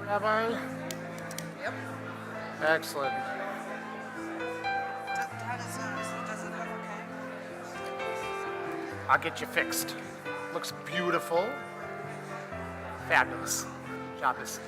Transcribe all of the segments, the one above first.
Rabbi? Yep. Excellent. How does it look okay? I'll get you fixed. Looks beautiful. Fabulous. Shabbos.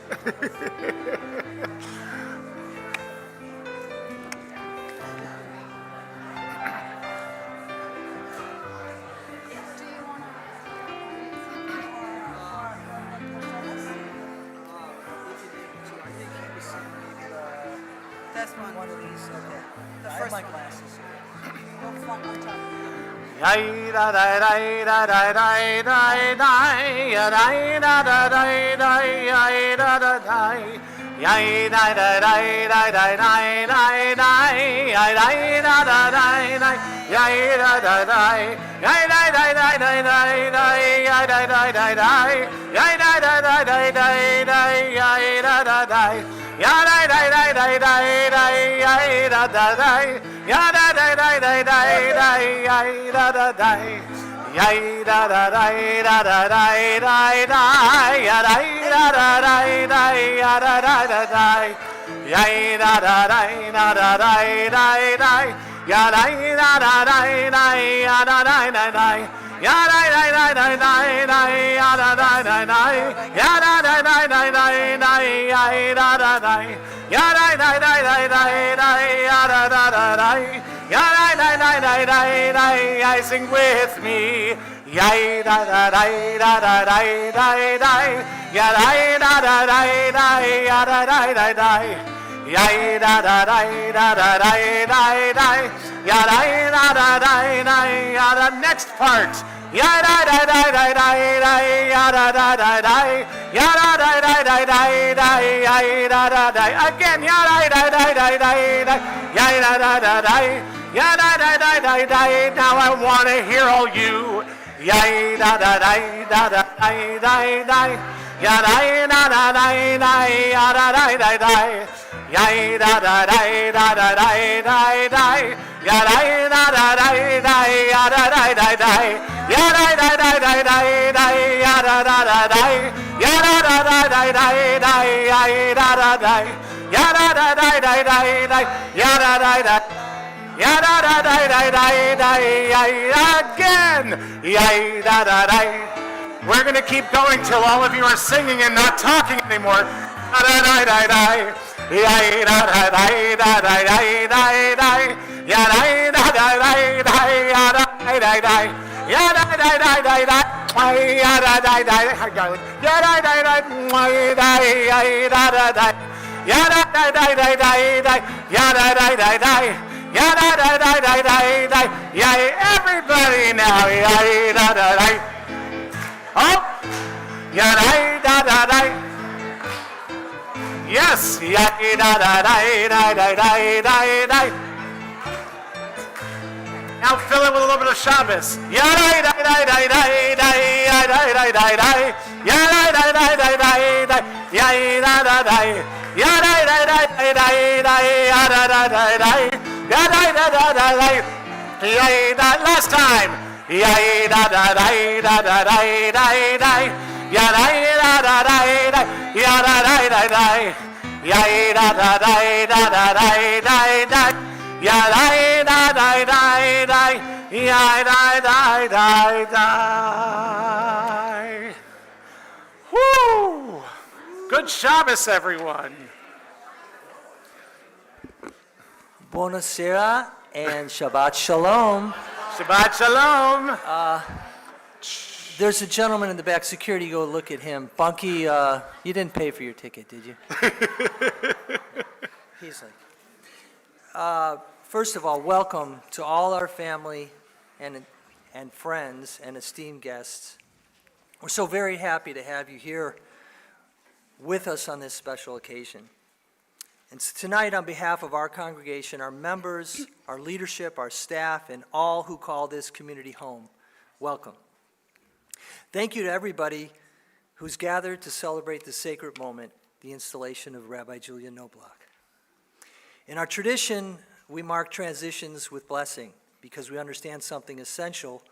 That's one of these. Okay. The first one. Glasses. Go front on top. Yay da da da da da da da da ya da da da da da ya da da da yay da da da da da da da da ya da da da da yay da da da yay da da da da da da ya da da da da yay da da da da da da ya da da da ya da da da da da da ya da da da ya da da da da da da ya da da da ya da da da da da da da ya da da da da ya da da da da ya da da da da da da ya da da da da da ya da da da da ya da da da da da ya da da da da ya da da da da da ya da da da ya da da da da da ya da da da da ya da da da da da I sing with me ya da da da da da da da ya da da da da da ya da da da da ya da da da da da da da ya da da da da da ya the next part ya da da da da da da ya da da da da ya da da da da da da ya da da da again ya da da da da da ya da da da da ya da da da da da now I want to hear all you ya da da da da da da da ya da da da da da ya da da da da ya da da da da da da da ya da da da da da ya da da da da ya da da da da da da ya da da da da ya da da da da da da ya da da da ya da da da da da da ya da da da ya da da da da da da ya again ya da da da. We're going to keep going till all of you are singing and not talking anymore. Da da da da da ya da da da da da da da ya da da da da da ya da da da ya da da da da da ya da da da ya da da da da ya da da da ya da da da da da ya da da da da ya da da da da da da yeah everybody now ya da da da oh ya da da da yes ya da da da da da da da. Now fill it with a little bit of Shabbos. Ya da da da da da da ya da da da da ya da da da da da ya da da da ya da da da da da ya da da da da ya da da da da ya da last time ya da da da da da da da ya da da da da ya da da da da ya da da da da da da ya da da da da da ya da da da da. Woo! Good Shabbos, everyone. Buonasera and Shabbat Shalom. Shabbat Shalom. There's a gentleman in the back. Security, go look at him. Bunky, you didn't pay for your ticket, did you? He's like, first of all, welcome to all our family and friends and esteemed guests. We're so very happy to have you here with us on this special occasion. And so tonight, on behalf of our congregation, our members, our leadership, our staff, and all who call this community home, welcome. Thank you to everybody who's gathered to celebrate the sacred moment, the installation of Rabbi Julia Knobloch. In our tradition, we mark transitions with blessing because we understand something essential.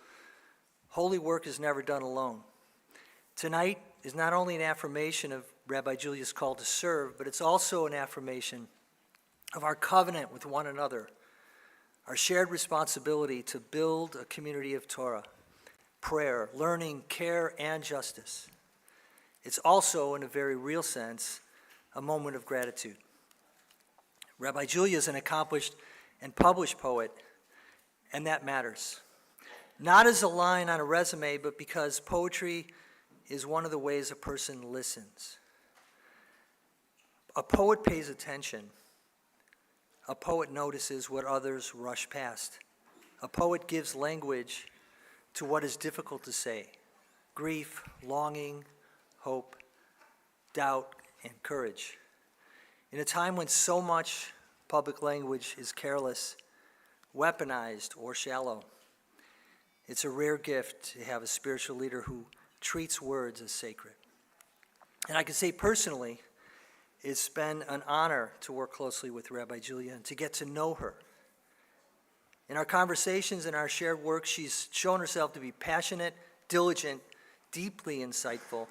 Holy work is never done alone. Tonight is not only an affirmation of Rabbi Julia's call to serve, but it's also an affirmation of our covenant with one another, our shared responsibility to build a community of Torah, prayer, learning, care, and justice. It's also, in a very real sense, a moment of gratitude. Rabbi Julia is an accomplished and published poet, and that matters. Not as a line on a resume, but because poetry is one of the ways a person listens. A poet pays attention. A poet notices what others rush past. A poet gives language to what is difficult to say: grief, longing, hope, doubt, and courage. In a time when so much public language is careless, weaponized, or shallow, it's a rare gift to have a spiritual leader who treats words as sacred. And I can say personally, it's been an honor to work closely with Rabbi Julia and to get to know her. In our conversations and our shared work, she's shown herself to be passionate, diligent, deeply insightful,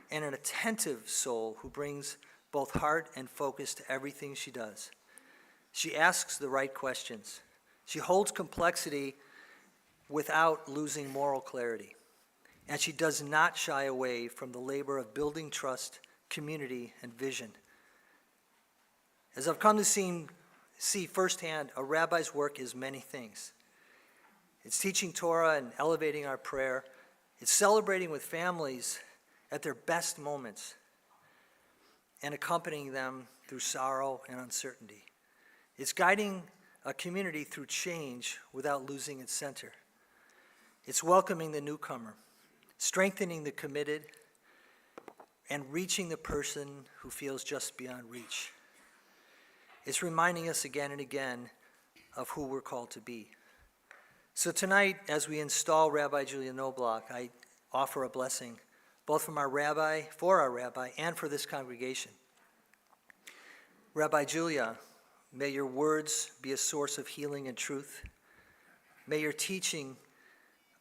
and an attentive soul who brings both heart and focus to everything she does. She asks the right questions. She holds complexity without losing moral clarity. And she does not shy away from the labor of building trust, community, and vision. As I've come to see firsthand, a rabbi's work is many things. It's teaching Torah and elevating our prayer. It's celebrating with families at their best moments and accompanying them through sorrow and uncertainty. It's guiding a community through change without losing its center. It's welcoming the newcomer, strengthening the committed, and reaching the person who feels just beyond reach. It's reminding us again and again of who we're called to be. So tonight, as we install Rabbi Julia Knobloch, I offer a blessing, both from our rabbi, and for this congregation. Rabbi Julia, may your words be a source of healing and truth. May your teaching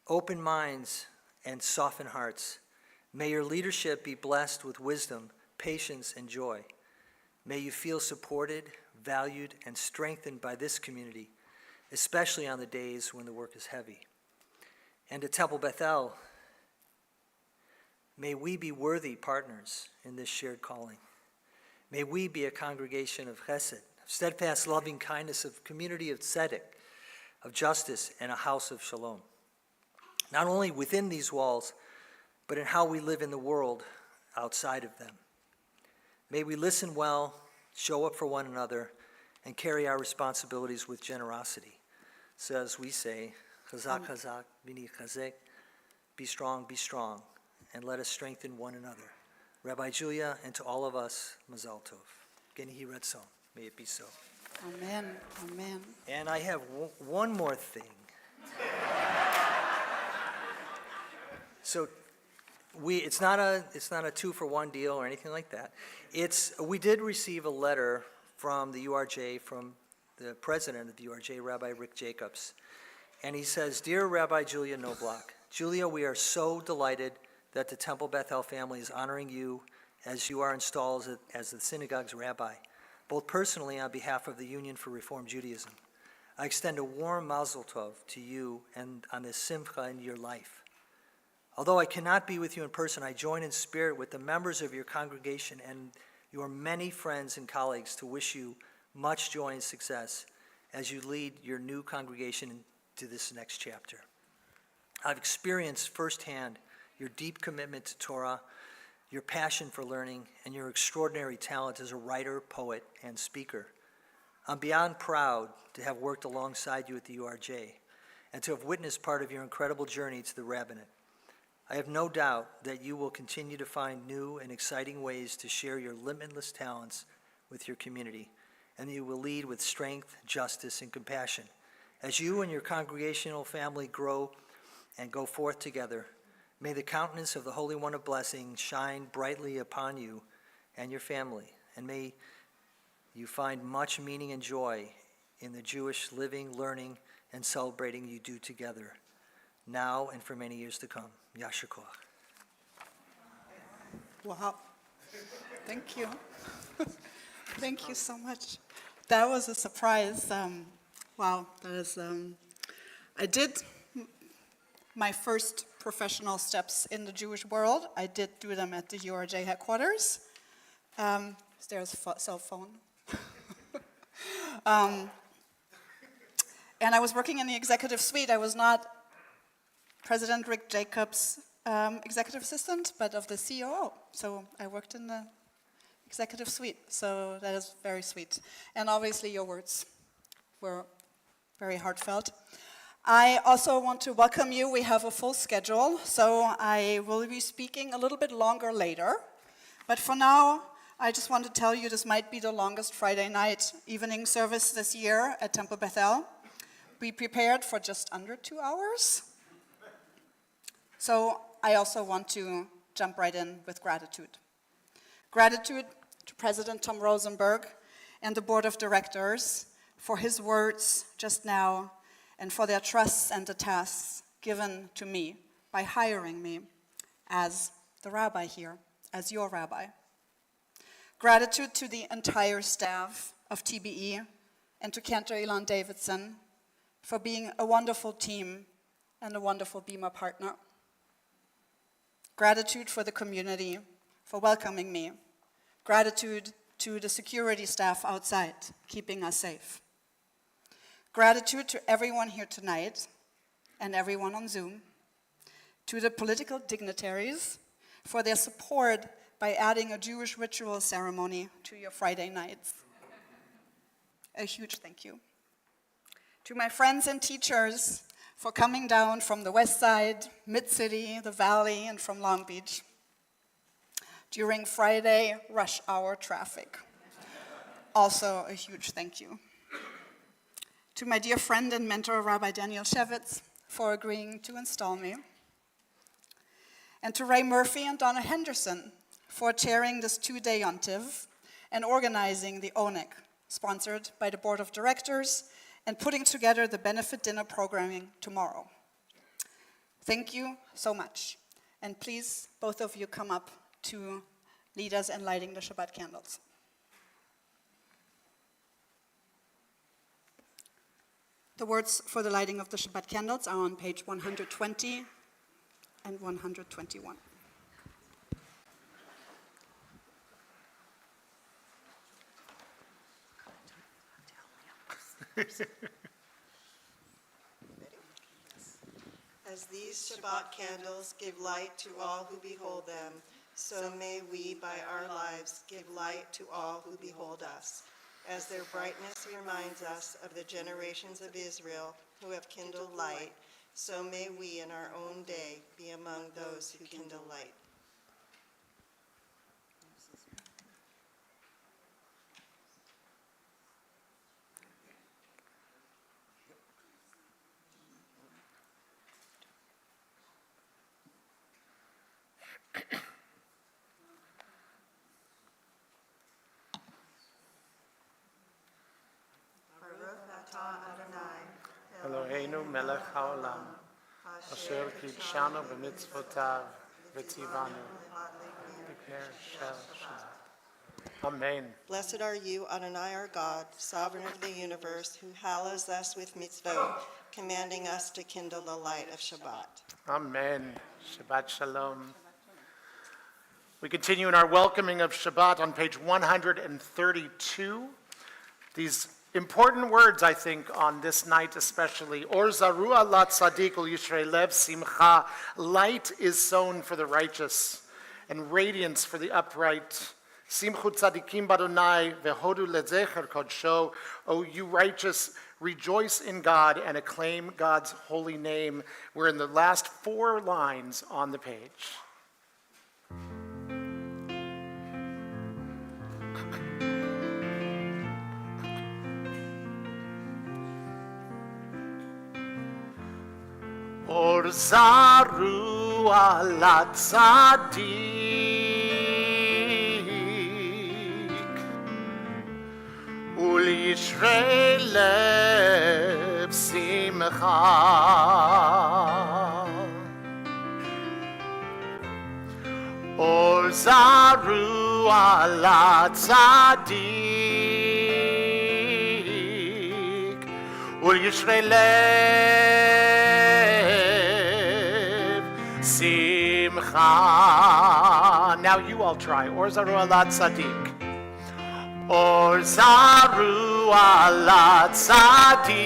open minds and soften hearts. May your leadership be blessed with wisdom, patience, and joy. May you feel supported, valued, and strengthened by this community, especially on the days when the work is heavy. And to Temple Beth, may we be worthy partners in this shared calling. May we be a congregation of chesed, of steadfast loving kindness, of community of tzedek, of justice, and a house of shalom. Not only within these walls, but in how we live in the world outside of them. May we listen well, show up for one another, and carry our responsibilities with generosity. So as we say, chazak, chazak, bini chazek, be strong, and let us strengthen one another. Rabbi Julia, and to all of us, Mazal Tov. Genihi Ratzon, may it be so. Amen, amen. And I have one more thing. So it's not a 2-for-1 deal or anything like that. We did receive a letter from the URJ, from the president of the URJ, Rabbi Rick Jacobs. And he says, "Dear Rabbi Julia Knobloch, Julia, we are so delighted that the Temple Bethel family is honoring you as you are installed as the synagogue's rabbi, both personally on behalf of the Union for Reform Judaism. I extend a warm mazel tov to you and on this simcha in your life. Although I cannot be with you in person, I join in spirit with the members of your congregation and your many friends and colleagues to wish you much joy and success as you lead your new congregation into this next chapter. I've experienced firsthand your deep commitment to Torah, your passion for learning, and your extraordinary talent as a writer, poet, and speaker. I'm beyond proud to have worked alongside you at the URJ and to have witnessed part of your incredible journey to the rabbinate. I have no doubt that you will continue to find new and exciting ways to share your limitless talents with your community, and that you will lead with strength, justice, and compassion. As you and your congregational family grow and go forth together, may the countenance of the Holy One of Blessing shine brightly upon you and your family, and may you find much meaning and joy in the Jewish living, learning, and celebrating you do together, now and for many years to come. Yasher Koach. Wow. Thank you. Thank you so much. That was a surprise. Wow, that is. I did my first professional steps in the Jewish world. I did do them at the URJ headquarters. There's a cell phone. And I was working in the executive suite. I was not President Rick Jacobs' executive assistant, but of the COO. So I worked in the executive suite. So that is very sweet. And obviously your words were very heartfelt. I also want to welcome you. We have a full schedule, so I will be speaking a little bit longer later. But for now, I just want to tell you this might be the longest Friday night evening service this year at Temple Beth. We prepared for just under 2 hours. So I also want to jump right in with gratitude. Gratitude to President Tom Rosenberg and the board of directors for his words just now and for their trusts and the tasks given to me by hiring me as the rabbi here, as your rabbi. Gratitude to the entire staff of TBE and to Cantor Elon Davidson for being a wonderful team and a wonderful Bima partner. Gratitude for the community for welcoming me. Gratitude to the security staff outside, keeping us safe. Gratitude to everyone here tonight and everyone on Zoom. To the political dignitaries for their support by adding a Jewish ritual ceremony to your Friday nights. A huge thank you. To my friends and teachers for coming down from the West Side, Mid-City, the Valley, and from Long Beach during Friday rush hour traffic. Also a huge thank you. To my dear friend and mentor, Rabbi Daniel Shevitz, for agreeing to install me. And to Ray Murphy and Donna Henderson for chairing this 2-day yontiv and organizing the ONEC, sponsored by the board of directors, and putting together the benefit dinner programming tomorrow. Thank you so much. And please, both of you come up to lead us in lighting the Shabbat candles. The words for the lighting of the Shabbat candles are on page 120 and 121. As these Shabbat candles give light to all who behold them, so may we, by our lives, give light to all who behold us. As their brightness reminds us of the generations of Israel who have kindled light, so may we in our own day be among those who kindle light. Eloheinu melech haolam, asher kidshanu b'mitzvotav v'tzivanu b'ker shel Shabbat. Amen. Blessed are you, Adonai our God, sovereign of the universe, who hallows us with mitzvot, commanding us to kindle the light of Shabbat. Amen. Shabbat shalom. We continue in our welcoming of Shabbat on page 132. These important words, I think, on this night especially. Or zarua la tzadik ul yishrei lev simcha. Light is sown for the righteous, and radiance for the upright. Simchu tzadikim badonai vehodu lezecher kodsho. O you righteous, rejoice in God and acclaim God's holy name. We're in the last 4 lines on the page. Or zaru ala tzadik ul yishrei lev simcha. Or zaru ala tzadik ul yishrei lev simcha. Now you all try. Or zaru ala tzadik. Or zaru ala tzadik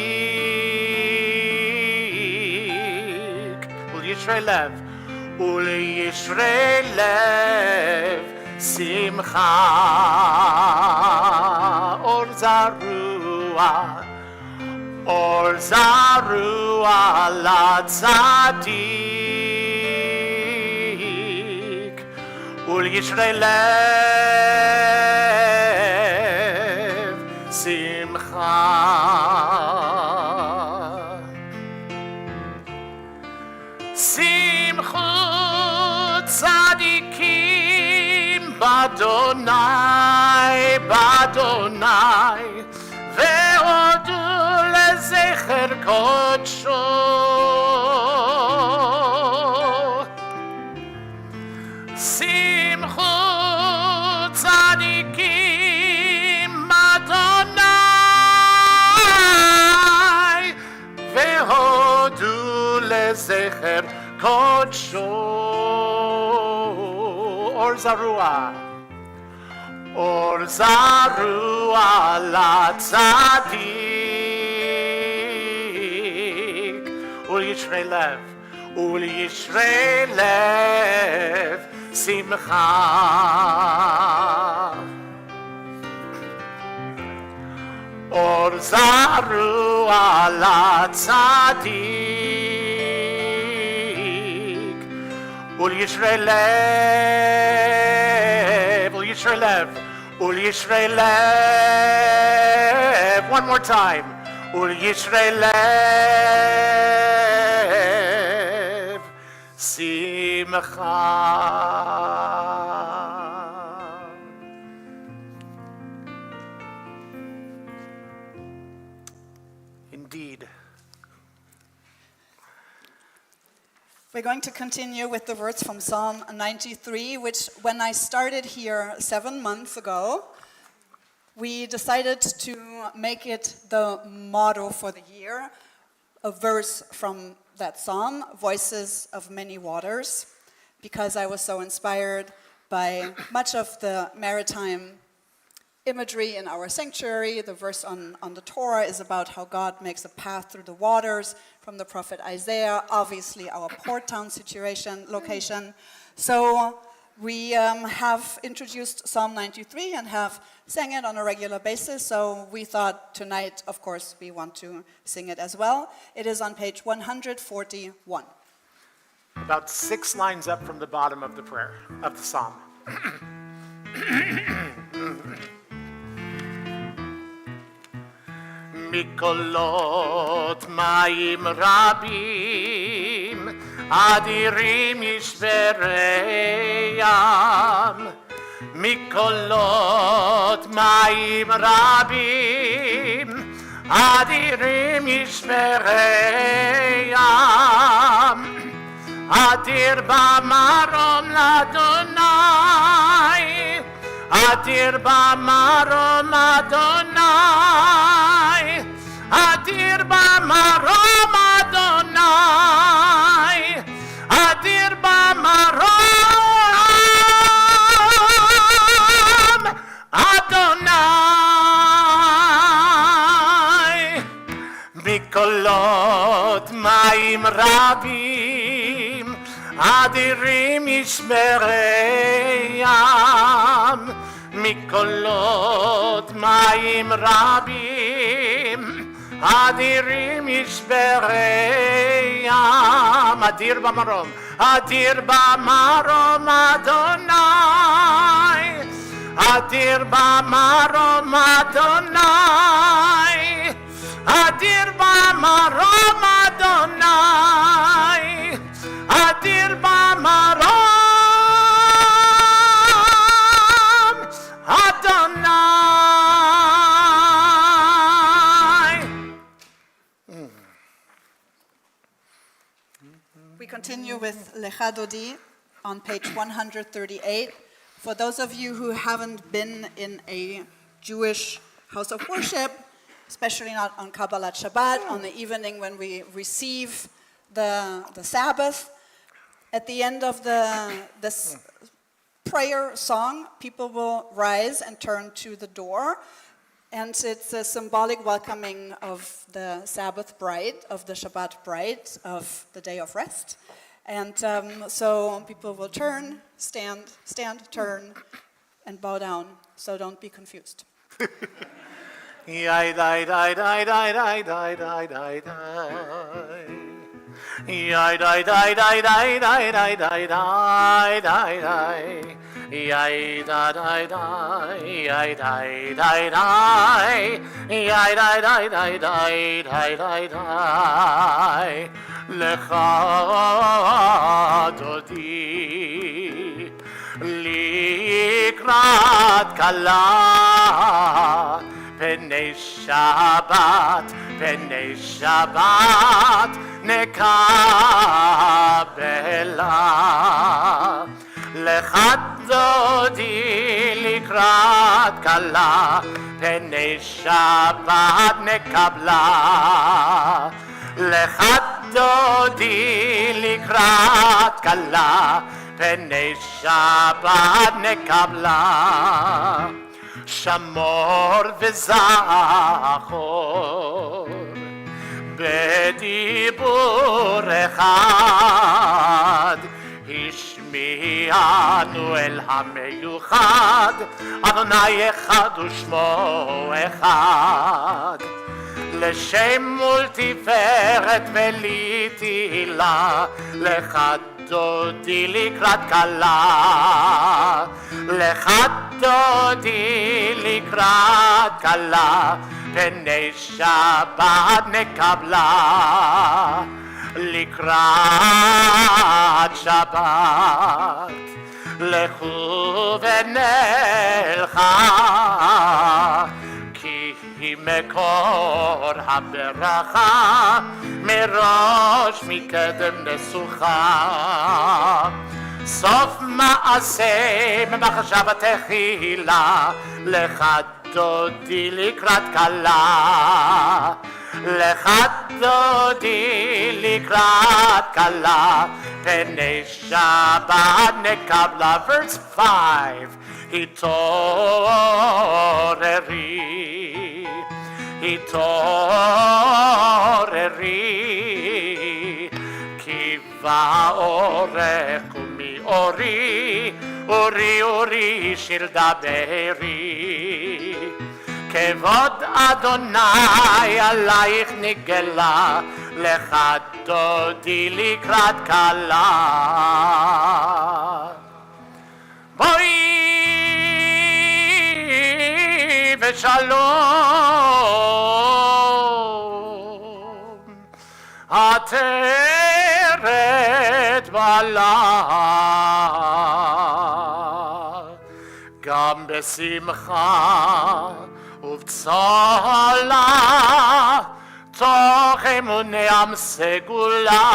ul yishrei lev. Ul yishrei lev simcha. Or zarua la tzadik. Ul yishrei lev simcha. Tzadikim Badonai, Badonai, ve'odu lezecher kodsho. Simchu tzadikim Badonai, ve'odu lezecher kodsho. Or zarua la tzadik ul yishrei lev simcha. Or zarua la tzadik ul yishrei lev. One more time. Ul yishrei lev simcha. Indeed. We're going to continue with the words from Psalm 93, which when I started here 7 months ago, we decided to make it the motto for the year, a verse from that psalm, Voices of Many Waters, because I was so inspired by much of the maritime imagery in our sanctuary. The verse on the Torah is about how God makes a path through the waters from the prophet Isaiah, obviously our port town location. So we have introduced Psalm 93 and have sang it on a regular basis. So we thought tonight, of course, we want to sing it as well. It is on page 141. About 6 lines up from the bottom of the prayer, of the psalm. Mikolot mayim rabim adirim yishbereyam. Mikolot mayim rabim adirim yishbereyam. Adir b'marom l'Adonai, Adir b'marom Adonai, Adir b'marom Adonai, Adir b'marom Adonai. Mikolot mayim rabim, Adirim yishmereyam. Mikolot mayim rabim, Adirim yishmereyam. Adir b'marom, Adir b'marom Adonai, Adir b'marom Adonai, Adir b'marom Adonai, Adir b'marom Adonai. We continue with Lecha Dodi, on page 138. For those of you who haven't been in a Jewish house of worship, especially not on Kabbalat Shabbat, on the evening when we receive the Sabbath, at the end of this prayer song, people will rise and turn to the door, and it's a symbolic welcoming of the Sabbath bride, of the Shabbat bride, of the day of rest. And so people will turn, stand, turn, and bow down. So don't be confused. Yai dai dai dai dai dai dai dai dai dai. Yai dai dai dai dai dai dai dai dai dai dai. Yai da dai dai yai dai dai dai. Yai dai dai dai dai dai dai dai. Lecha dodi likrat kala. Pnei Shabbat nekabela. Lecha dodi likrat kala. Pnei Shabbat nekabla. Lecha dodi likrat kala. Pnei Shabbat nekabla. Shamor v'zachor b'dibur echad Hishmi'anu el hameyuchad Adonai echad u'shmo echad L'shem multiferet v'litila L'echad dodi likrat kala L'echad dodi likrat kala Pnei Shabbat nekabla Likrat Shabbat Lechu v'nelcha Ki mekor haberacha Mirosh mikedem nesucha סוף מעשה במחשבה תחילה לך דודי לקראת כלה לך דודי לקראת כלה פני שבת נקבלה verse 5 התעוררי כי באורך אורי, אורי, אורי, שיר דברי. כבוד אדוני עלייך נגלה, לך דודי לקראת כלה. בואי ושלום, עטרת בלה. גם בשמחה ובצהלה תוך אמוני עם סגולה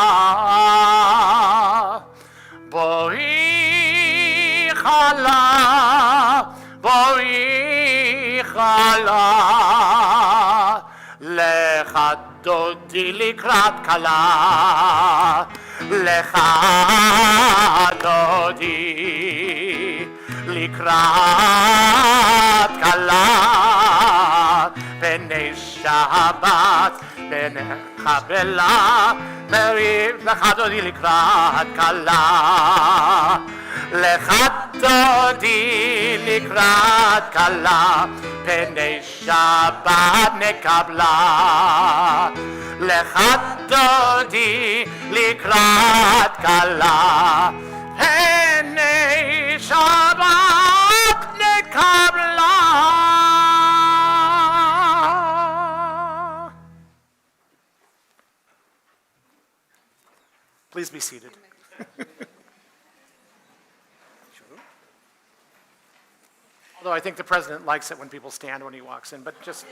בואי חלה בואי חלה לך דודי לקראת כלה לך דודי לקראת כלה פני שבת בנחבלה לך דודי לקראת כלה לך דודי לקראת כלה פני שבת נקבלה לך דודי לקראת כלה פני שבת נקבלה. Please be seated. Although I think the president likes it when people stand when he walks in, but just...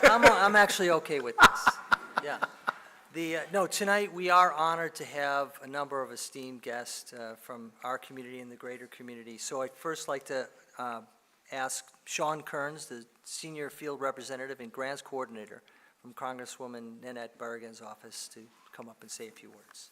I'm actually okay with this. Yeah. No, tonight we are honored to have a number of esteemed guests from our community and the greater community. So I'd first like to ask Sean Kearns, the Senior Field Representative and Grants Coordinator from Congresswoman Nanette Barragan's office, to come up and say a few words.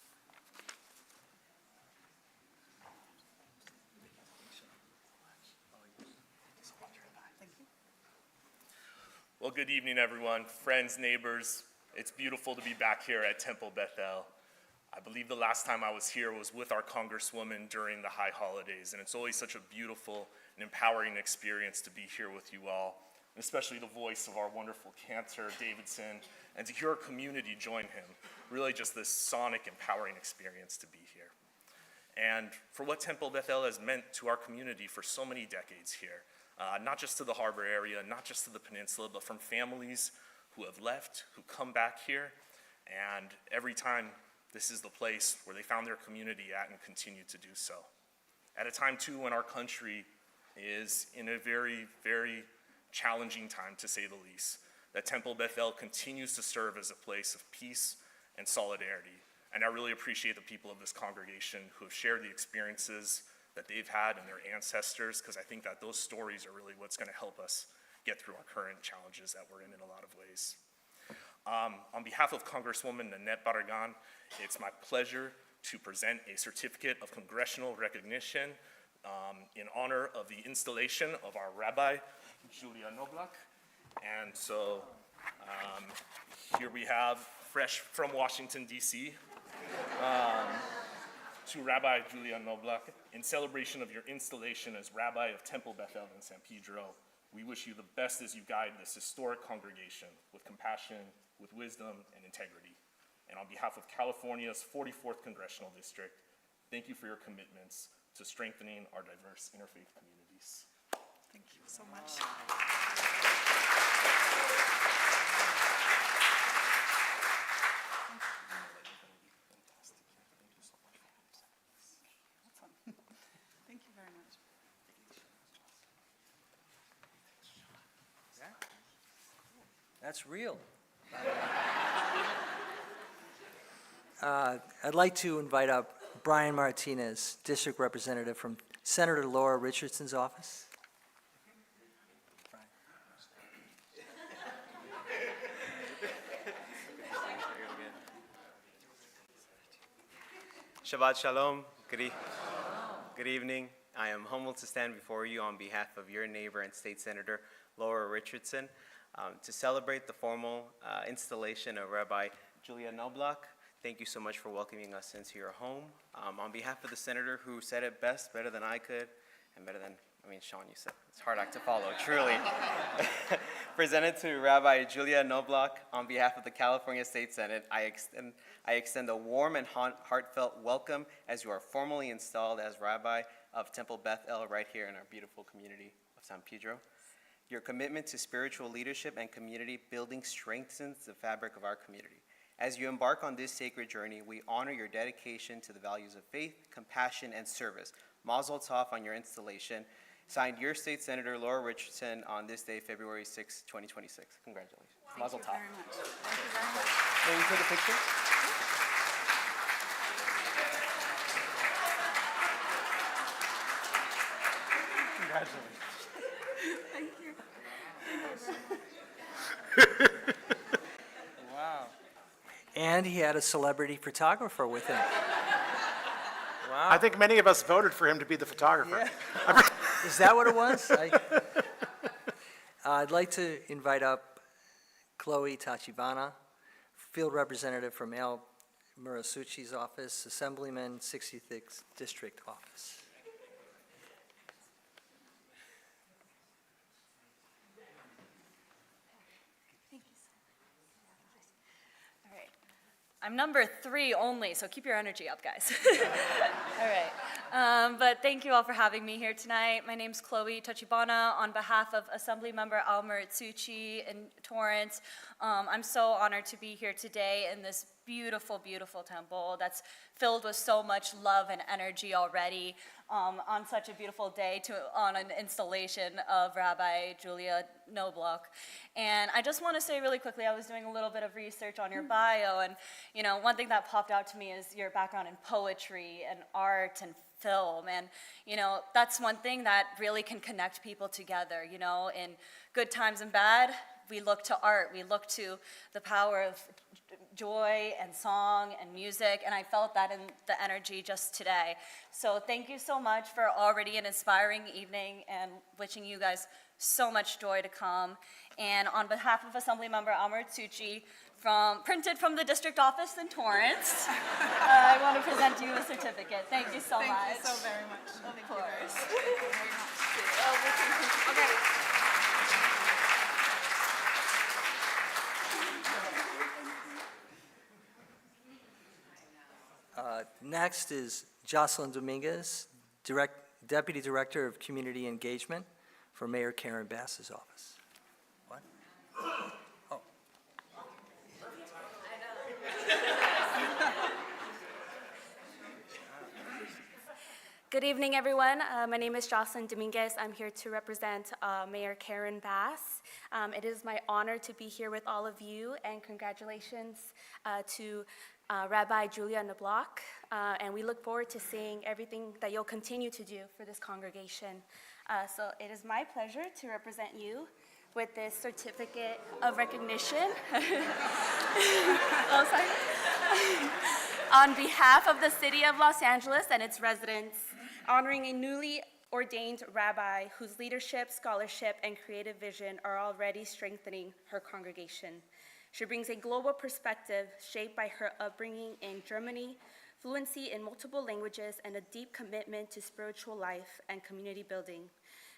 Well, good evening, everyone, friends, neighbors. It's beautiful to be back here at Temple Beth. I believe the last time I was here was with our Congresswoman during the high holidays, and it's always such a beautiful and empowering experience to be here with you all, and especially the voice of our wonderful cantor, Davidson, and to hear our community join him. Really just this sonic, empowering experience to be here. And for what Temple Bethel has meant to our community for so many decades here, not just to the harbor area, not just to the peninsula, but from families who have left, who come back here, and every time this is the place where they found their community at and continue to do so. At a time, too, when our country is in a very, very challenging time, to say the least, that Temple Bethel continues to serve as a place of peace and solidarity. And I really appreciate the people of this congregation who have shared the experiences that they've had and their ancestors, because I think that those stories are really what's going to help us get through our current challenges that we're in a lot of ways. On behalf of Congresswoman Nanette Barragan, it's my pleasure to present a certificate of congressional recognition in honor of the installation of our Rabbi Julia Knobloch. And so here we have, fresh from Washington, D.C., to Rabbi Julia Knobloch, in celebration of your installation as Rabbi of Temple Bethel in San Pedro. We wish you the best as you guide this historic congregation with compassion, with wisdom, and integrity. And on behalf of California's 44th Congressional District, thank you for your commitments to strengthening our diverse interfaith communities. Thank you so much. Thank you very much. That's real. I'd like to invite up Brian Martinez, District Representative from Senator Laura Richardson's office. Shabbat Shalom. Good evening. I am humbled to stand before you on behalf of your neighbor and State Senator Laura Richardson to celebrate the formal installation of Rabbi Julia Knobloch. Thank you so much for welcoming us into your home. On behalf of the senator who said it best, better than I could, and better than, Sean, you said it's a hard act to follow, truly. Presented to Rabbi Julia Knobloch on behalf of the California State Senate, I extend a warm and heartfelt welcome as you are formally installed as Rabbi of Temple Beth El right here in our beautiful community of San Pedro. Your commitment to spiritual leadership and community building strengthens the fabric of our community. As you embark on this sacred journey, we honor your dedication to the values of faith, compassion, and service. Mazel tov on your installation. Signed, your State Senator Laura Richardson on this day, February 6, 2026. Congratulations. Mazel tov. Thank you very much. Thank you very much. May we take a picture? Thank you. Wow. And he had a celebrity photographer with him. Wow. I think many of us voted for him to be the photographer. Yeah. Is that what it was? I'd like to invite up Chloe Tachibana, Field Representative from Al Murasuchi's office, Assemblyman, 66th District office. All right. I'm number 3 only, so keep your energy up, guys. All right. But thank you all for having me here tonight. My name's Chloe Tachibana on behalf of Assemblymember Al Murasuchi in Torrance. I'm so honored to be here today in this beautiful, beautiful temple that's filled with so much love and energy already on such a beautiful day on an installation of Rabbi Julia Knobloch. And I just want to say really quickly, I was doing a little bit of research on your bio, and one thing that popped out to me is your background in poetry and art and film, and that's one thing that really can connect people together. In good times and bad, we look to art, we look to the power of joy and song and music, and I felt that in the energy just today. So thank you so much for already an inspiring evening, and wishing you guys so much joy to come. And on behalf of Assemblymember Amar Tsuchi, printed from the district office in Torrance, I want to present you a certificate. Thank you so much. Thank you so very much. Of course. Next is Jocelyn Dominguez, Deputy Director of Community Engagement for Mayor Karen Bass's office. What? Oh. Good evening, everyone. My name is Jocelyn Dominguez. I'm here to represent Mayor Karen Bass. It is my honor to be here with all of you, and congratulations to Rabbi Julia Knobloch. And we look forward to seeing everything that you'll continue to do for this congregation. So it is my pleasure to represent you with this certificate of recognition. Oh, sorry. On behalf of the City of Los Angeles and its residents, honoring a newly ordained rabbi whose leadership, scholarship, and creative vision are already strengthening her congregation. She brings a global perspective shaped by her upbringing in Germany, fluency in multiple languages, and a deep commitment to spiritual life and community building.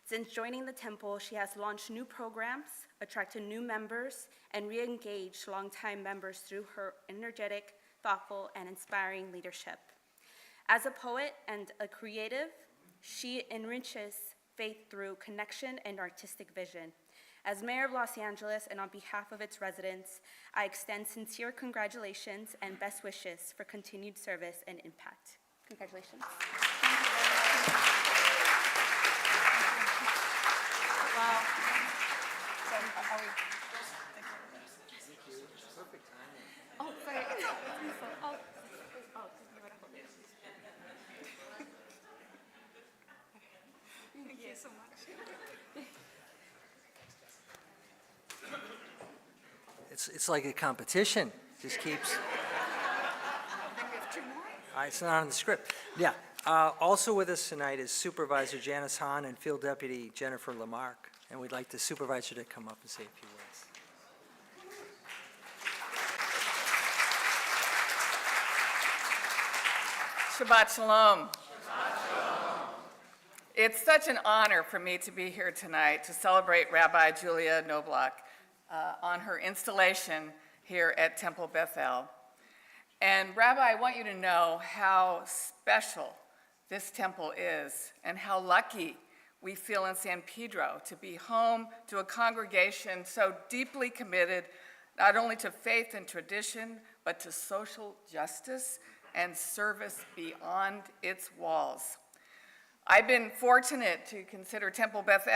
Since joining the temple, she has launched new programs, attracted new members, and re-engaged longtime members through her energetic, thoughtful, and inspiring leadership. As a poet and a creative, she enriches faith through connection and artistic vision. As Mayor of Los Angeles and on behalf of its residents, I extend sincere congratulations and best wishes for continued service and impact. Congratulations. Wow. So are we? Oh, sorry. Oh, Thank you so much. It's like a competition. Just keeps. It's not on the script. Yeah. Also with us tonight is Supervisor Janice Hahn and Field Deputy Jennifer Lamarck, and we'd like the supervisor to come up and say a few words. Shabbat Shalom. It's such an honor for me to be here tonight to celebrate Rabbi Julia Knobloch on her installation here at Temple Beth. And Rabbi, I want you to know how special this temple is and how lucky we feel in San Pedro to be home to a congregation so deeply committed not only to faith and tradition, but to social justice and service beyond its walls. I've been fortunate to consider Temple Beth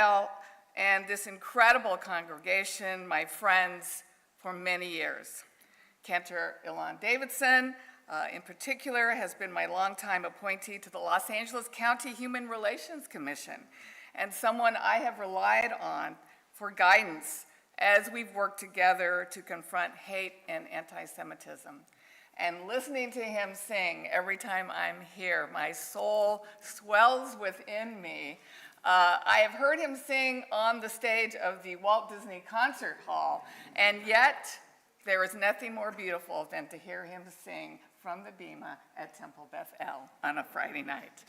and this incredible congregation my friends for many years. Cantor Ilan Davidson, in particular, has been my longtime appointee to the Los Angeles County Human Relations Commission, and someone I have relied on for guidance as we've worked together to confront hate and anti-Semitism. And listening to him sing every time I'm here, my soul swells within me. I have heard him sing on the stage of the Walt Disney Concert Hall, and yet there is nothing more beautiful than to hear him sing from the Bema at Temple Beth on a Friday night.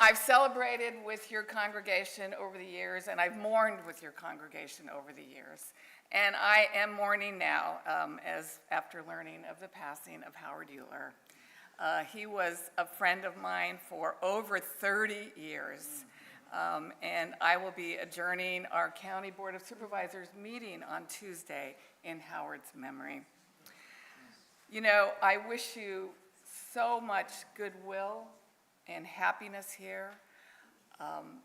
I've celebrated with your congregation over the years, and I've mourned with your congregation over the years. And I am mourning now, as after learning of the passing of Howard Euler. He was a friend of mine for over 30 years. And I will be adjourning our County Board of Supervisors meeting on Tuesday in Howard's memory. You know, I wish you so much goodwill and happiness here.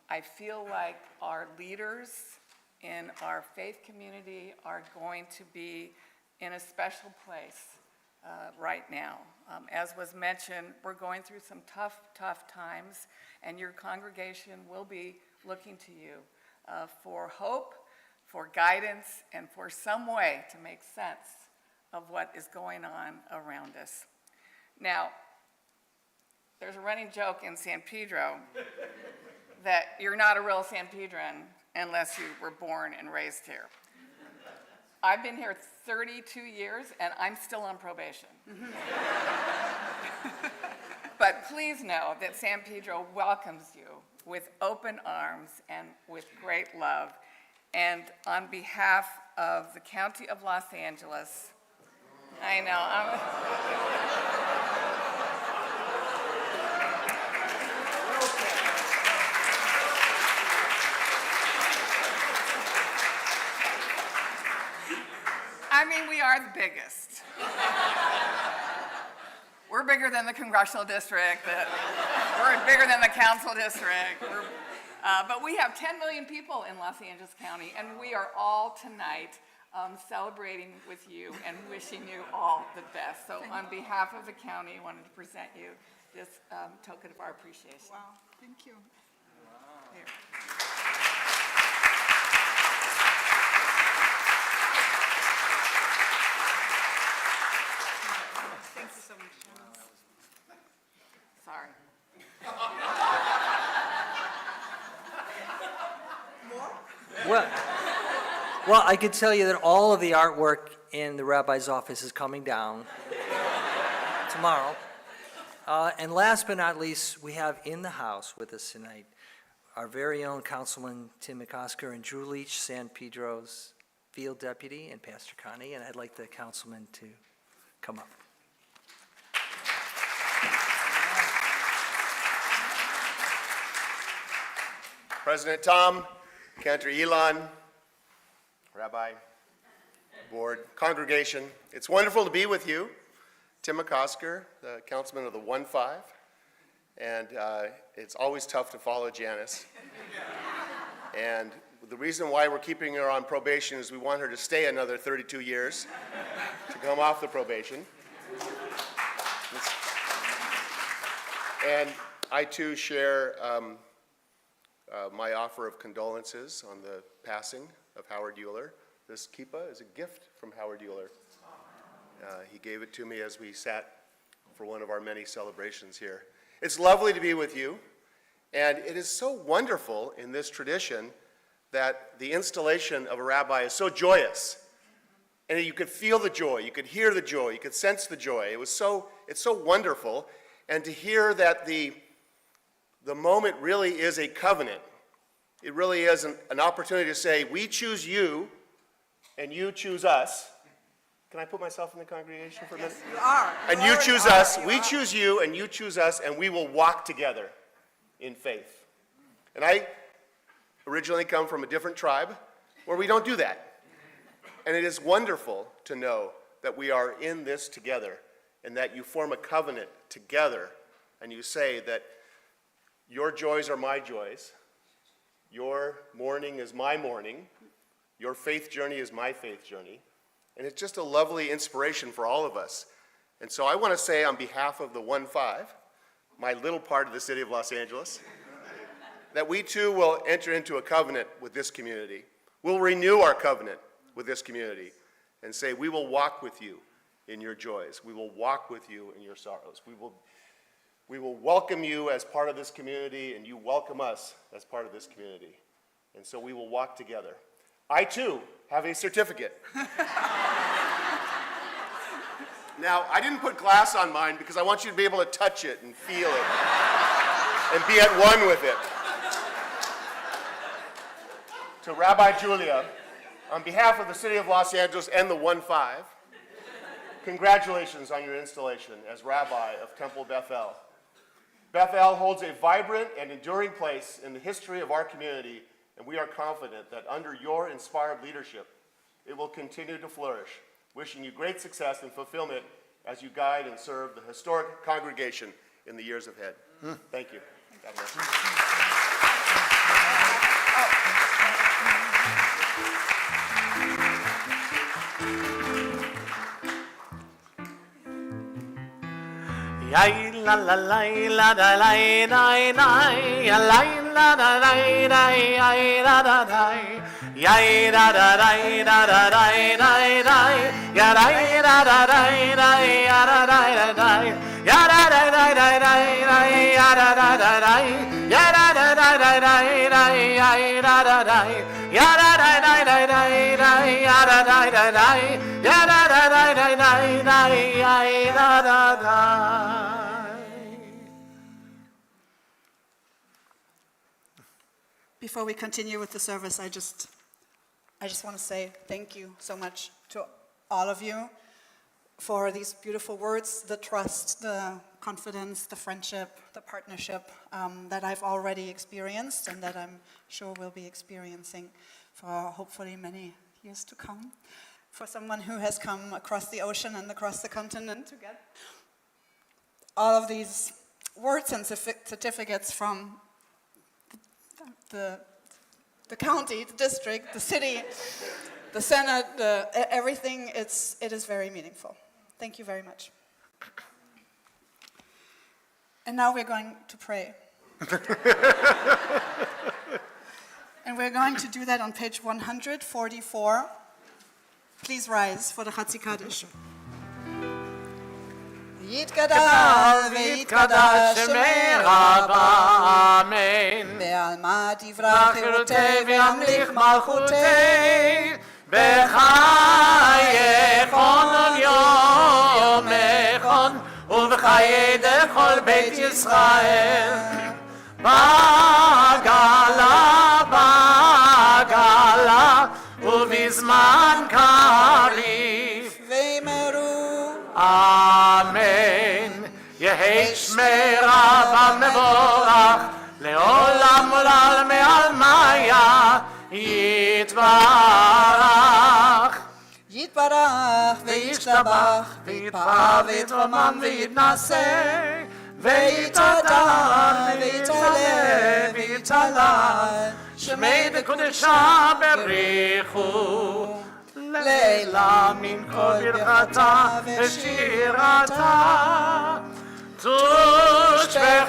I feel like our leaders in our faith community are going to be in a special place right now. As was mentioned, we're going through some tough times, and your congregation will be looking to you for hope, for guidance, and for some way to make sense of what is going on around us. Now, there's a running joke in San Pedro that you're not a real San Pedran unless you were born and raised here. I've been here 32 years, and I'm still on probation. But please know that San Pedro welcomes you with open arms and with great love. And on behalf of the County of Los Angeles, I know, I mean, we are the biggest. We're bigger than the congressional district. We're bigger than the council district. But we have 10 million people in Los Angeles County, and we are all tonight celebrating with you and wishing you all the best. So on behalf of the county, I wanted to present you this token of our appreciation. Wow, thank you. Here. Thank you so much. Sorry. Well, I could tell you that all of the artwork in the rabbi's office is coming down tomorrow. And last but not least, we have in the house with us tonight our very own Councilman Tim McCosker and Drew Leach, San Pedro's field deputy, and Pastor Connie, and I'd like the councilman to come up. President Tom, Cantor Elon, Rabbi, Board, congregation, it's wonderful to be with you. Tim McCosker, the councilman of the 1-5, and it's always tough to follow Janice. And the reason why we're keeping her on probation is we want her to stay another 32 years to come off the probation. And I too share my offer of condolences on the passing of Howard Euler. This kippah is a gift from Howard Euler. He gave it to me as we sat for one of our many celebrations here. It's lovely to be with you, and it is so wonderful in this tradition that the installation of a rabbi is so joyous. And you could feel the joy, you could hear the joy, you could sense the joy. It's so wonderful. And to hear that the moment really is a covenant. It really is an opportunity to say, we choose you, and you choose us. Can I put myself in the congregation for a minute? You are. And you choose us, we choose you, and you choose us, and we will walk together in faith. And I originally come from a different tribe where we don't do that. And it is wonderful to know that we are in this together, and that you form a covenant together, and you say that your joys are my joys, your mourning is my mourning, your faith journey is my faith journey. And it's just a lovely inspiration for all of us. And so I want to say on behalf of the 1-5, my little part of the city of Los Angeles, that we too will enter into a covenant with this community. We'll renew our covenant with this community and say we will walk with you in your joys. We will walk with you in your sorrows. We will welcome you as part of this community, and you welcome us as part of this community. And so we will walk together. I too have a certificate. Now, I didn't put glass on mine because I want you to be able to touch it and feel it and be at one with it. To Rabbi Julia, on behalf of the city of Los Angeles and the 1-5, congratulations on your installation as Rabbi of Temple Beth. Bethel holds a vibrant and enduring place in the history of our community, and we are confident that under your inspired leadership, it will continue to flourish. Wishing you great success and fulfillment as you guide and serve the historic congregation in the years ahead. Thank you. God bless you. Yay la la la la da la da da ya la la da da da ya da da da ya da da da da da da da ya da da da da da ya da da da ya da da da da da ya da da da da ya da da da da da ya da da da ya da da da da da ya da da da da ya da da da da da ya da da da. Before we continue with the service, I just want to say thank you so much to all of you for these beautiful words, the trust, the confidence, the friendship, the partnership that I've already experienced and that I'm sure we'll be experiencing for hopefully many years to come. For someone who has come across the ocean and across the continent to get all of these words and certificates from the county, the district, the city, the Senate, everything, it is very meaningful. Thank you very much. And now we're going to pray. And we're going to do that on page 144. Please rise for the Chatzi Kaddish. יתגדל ויתקדש שמי רבה, אמן. בעלמא תברח חירותי וימליך מלכותי, בחייכון וביומכון, ובחיי דכל בית ישראל. בגלה, בגלה, ובזמן קריב. ואמרו אמן. יהי שמי רבם מבורך, לעולם עולם מעלמיה יתברך. יתברך וישתבח, ויתפאר ויתרומם ויתנשא, ויתהדר ויתעלה ויתהלל, שמי בקודשה בריחו. לילה מן כל ברכתה ושירתה, תושבחתה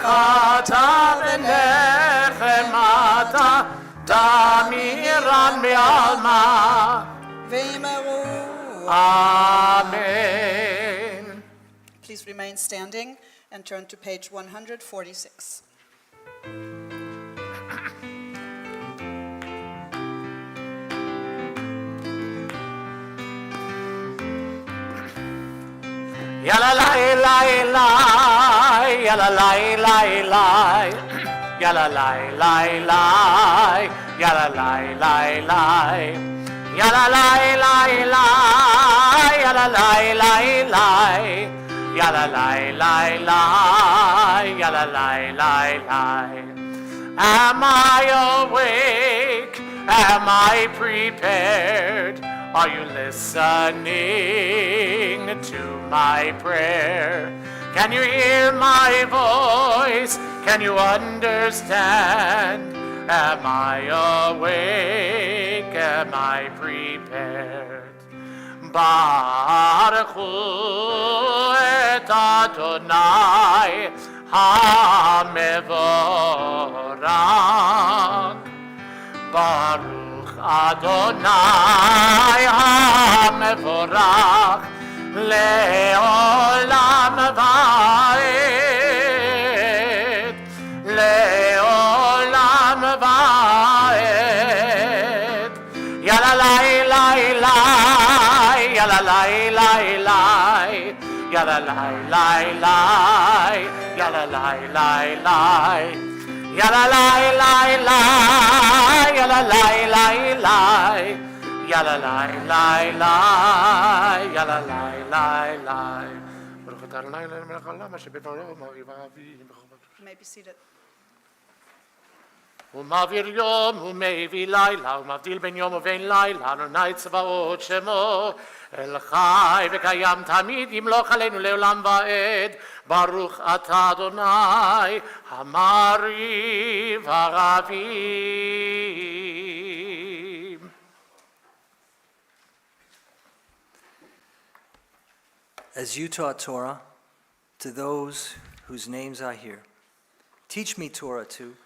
ונחמתה, תמירן בעלמא, ואמרו אמן. Please remain standing and turn to page 146. Yalla lai lai lai, yalla lai lai lai, yalla lai lai lai, yalla lai lai lai, yalla lai lai lai, yalla lai lai lai, yalla lai lai lai, yalla lai lai lai. Am I awake? Am I prepared? Are you listening to my prayer? Can you hear my voice? Can you understand? Am I awake? Am I prepared? Baruchu et Adonai HaMevorach. Baruch Adonai HaMevorach Le'olam va'ed, Le'olam va'ed. Yalla lai lai lai, yalla lai lai lai, yalla lai lai lai, yalla lai lai lai. Yalla lai lai lai, yalla lai lai lai, yalla lai lai lai, yalla lai lai lai. Baruch atah Adonai Eloheinu melech haolam asher b'dvaro u'ma'oriv ha'avim. You may be seated. ומעביר יום ומביא לילה, ומבדיל בין יום ובין לילה, אדוני צבאות שמו, אל חי וקיים תמיד, ימלוך עלינו לעולם ועד, ברוך אתה אדוני, המריב הרבים. As you taught Torah to those whose names I hear, teach me Torah too.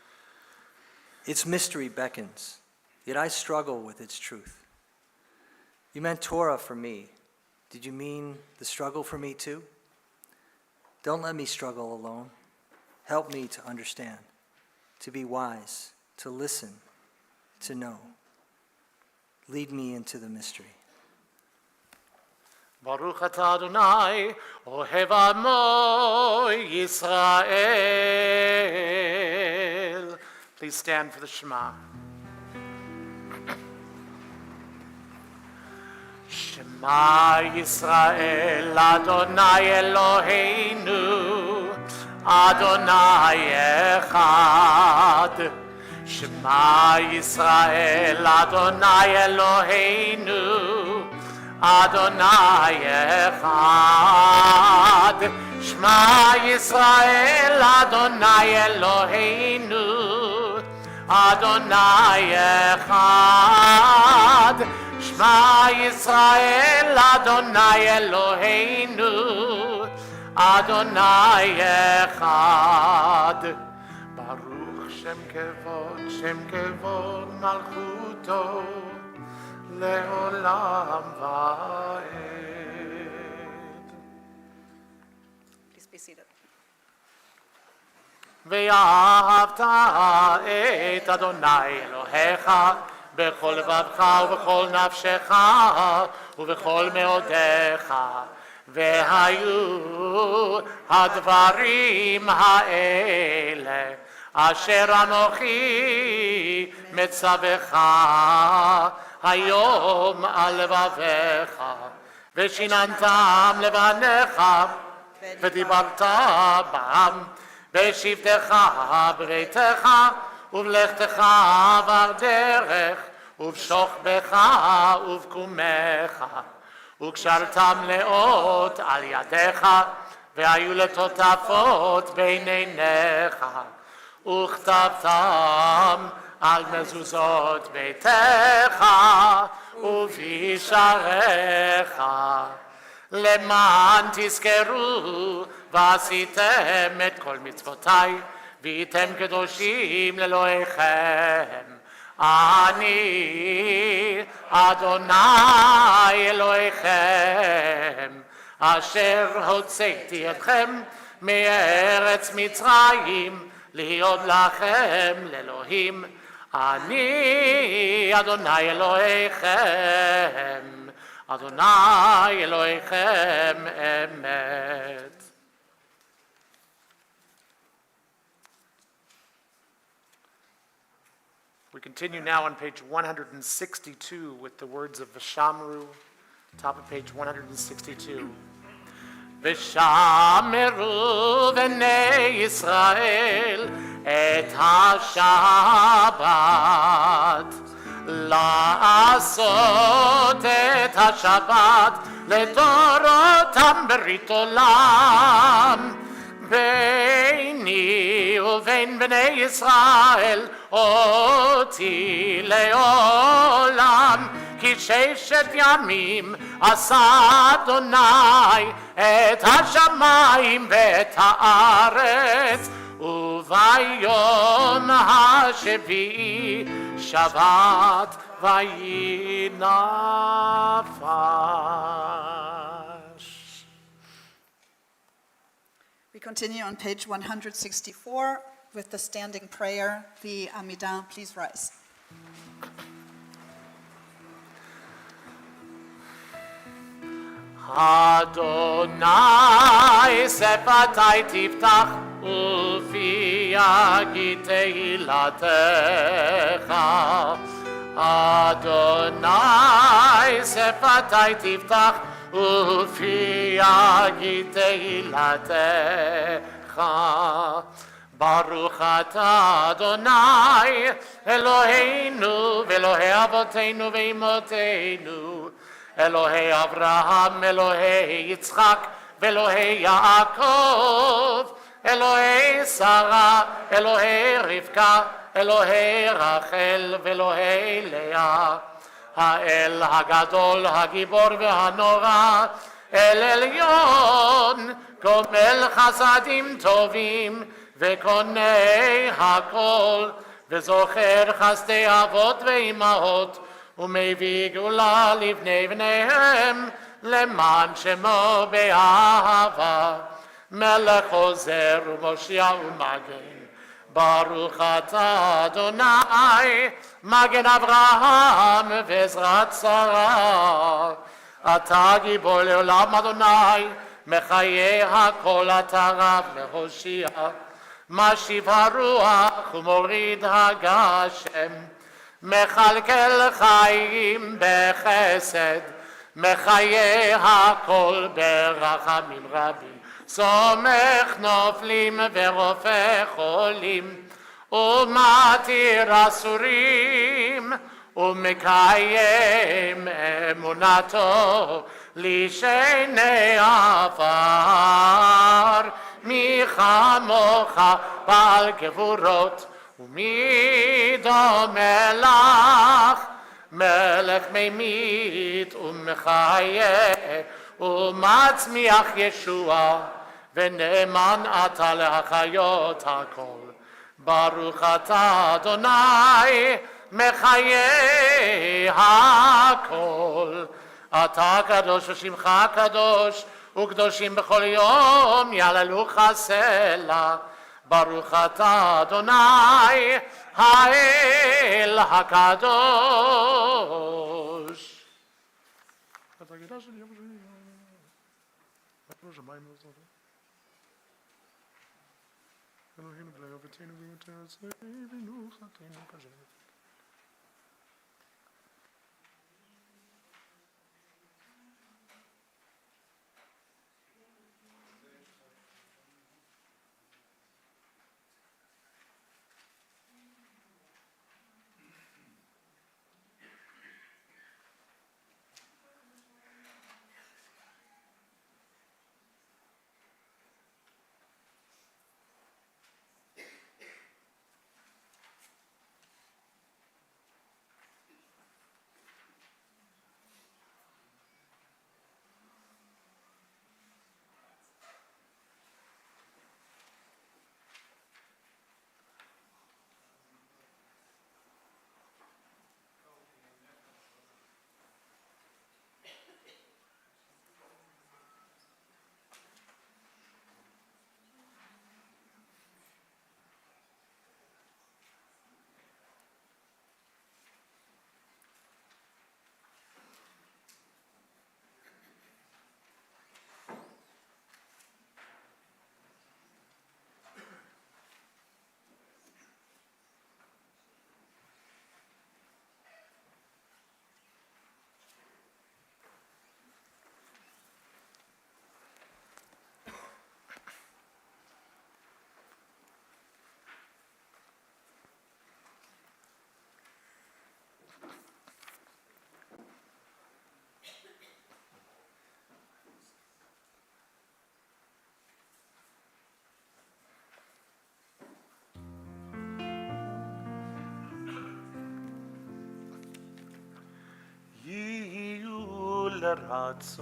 Its mystery beckons, yet I struggle with its truth. You meant Torah for me. Did you mean the struggle for me too? Don't let me struggle alone. Help me to understand, to be wise, to listen, to know. Lead me into the mystery. ברוך אתה אדוני, אוהב עמו ישראל. Please stand for the Shema. Shema Yisrael, Adonai Eloheinu, Adonai Echad. Shema Yisrael, Adonai Eloheinu, Adonai Echad. Shema Yisrael, Adonai Eloheinu, Adonai Echad. Shema Yisrael, Adonai Eloheinu, Adonai Echad. Baruch Shem Kevod Malchuto, Le'olam Va'ed. Please be seated. ואהבת את אדוני אלוהיך בכל לבבך ובכל נפשך ובכל מאודיך, והיו הדברים האלה אשר אנוכי מצווך היום על לבביך, ושיננתם לבניך ודיברת בם בשבתך בביתך ובלכתך בדרך ובשוכבך ובקומך, וקשרתם לאות על ידיך והיו לטוטפות בין עיניך, וכתבתם על מזוזות ביתך ובשעריך, למען תזכרו ועשיתם את כל מצוותיי והייתם קדושים לאלוהיכם. אני אדוני אלוהיכם אשר הוצאתי אתכם מארץ מצרים להיות לכם לאלוהים. אני אדוני אלוהיכם, אדוני אלוהיכם אמת. We continue now on page 162 with the words of Vishamru, top of page 162. ושמרו בני ישראל את השבת, לעשות את השבת לתורותם ברית עולם. ביני ובין בני ישראל אותי לעולם, כי 6 ימים עשה אדוני את השמיים ואת הארץ, וביום השביעי שבת ויהי נפש. We continue on page 164 with the standing prayer, the Amidah. Please rise. Adonai שפתי תפתח ופי יגיד תהילתך. אדוני שפתי תפתח ופי יגיד תהילתך. Baruch atah Adonai, Eloheinu, Ve'Elohei Avotenu ve'Imotenu, Elohei Avraham, Elohei Yitzchak, Ve'Elohei Yaakov, Elohei Sarah, Elohei Rivka, Elohei Rachel, Ve'Elohei Leah, האל הגדול, הגיבור והנורא, אל עליון, גומל חסדים טובים, וקונה הכל, וזוכר חסדי אבות ואימהות, ומביא גאולה לבני בניהם, למען שמו באהבה, מלך עוזר ומושיע ומגן. ברוך אתה אדוני, מגן אברהם ועזרת שרה. אתה גיבור לעולם אדוני, מחיה הכל אתה רב להושיע. משיב הרוח ומוריד הגשם, מכלכל חיים בחסד, מחיה הכל ברחמים רבים. סומך נופלים ורופא חולים, ומתיר אסורים, ומקיים אמונתו לשני עפר. מי כמוך בעל גבורות, ומי דומה לך, מלך ממית ומחיה, ומצמיח ישוע, ונאמן אתה להחיות הכל. ברוך אתה אדוני, מחיה הכל. אתה קדוש ושמך קדוש, וקדושים בכל יום יעללוך סלע. ברוך אתה אדוני, האל הקדוש.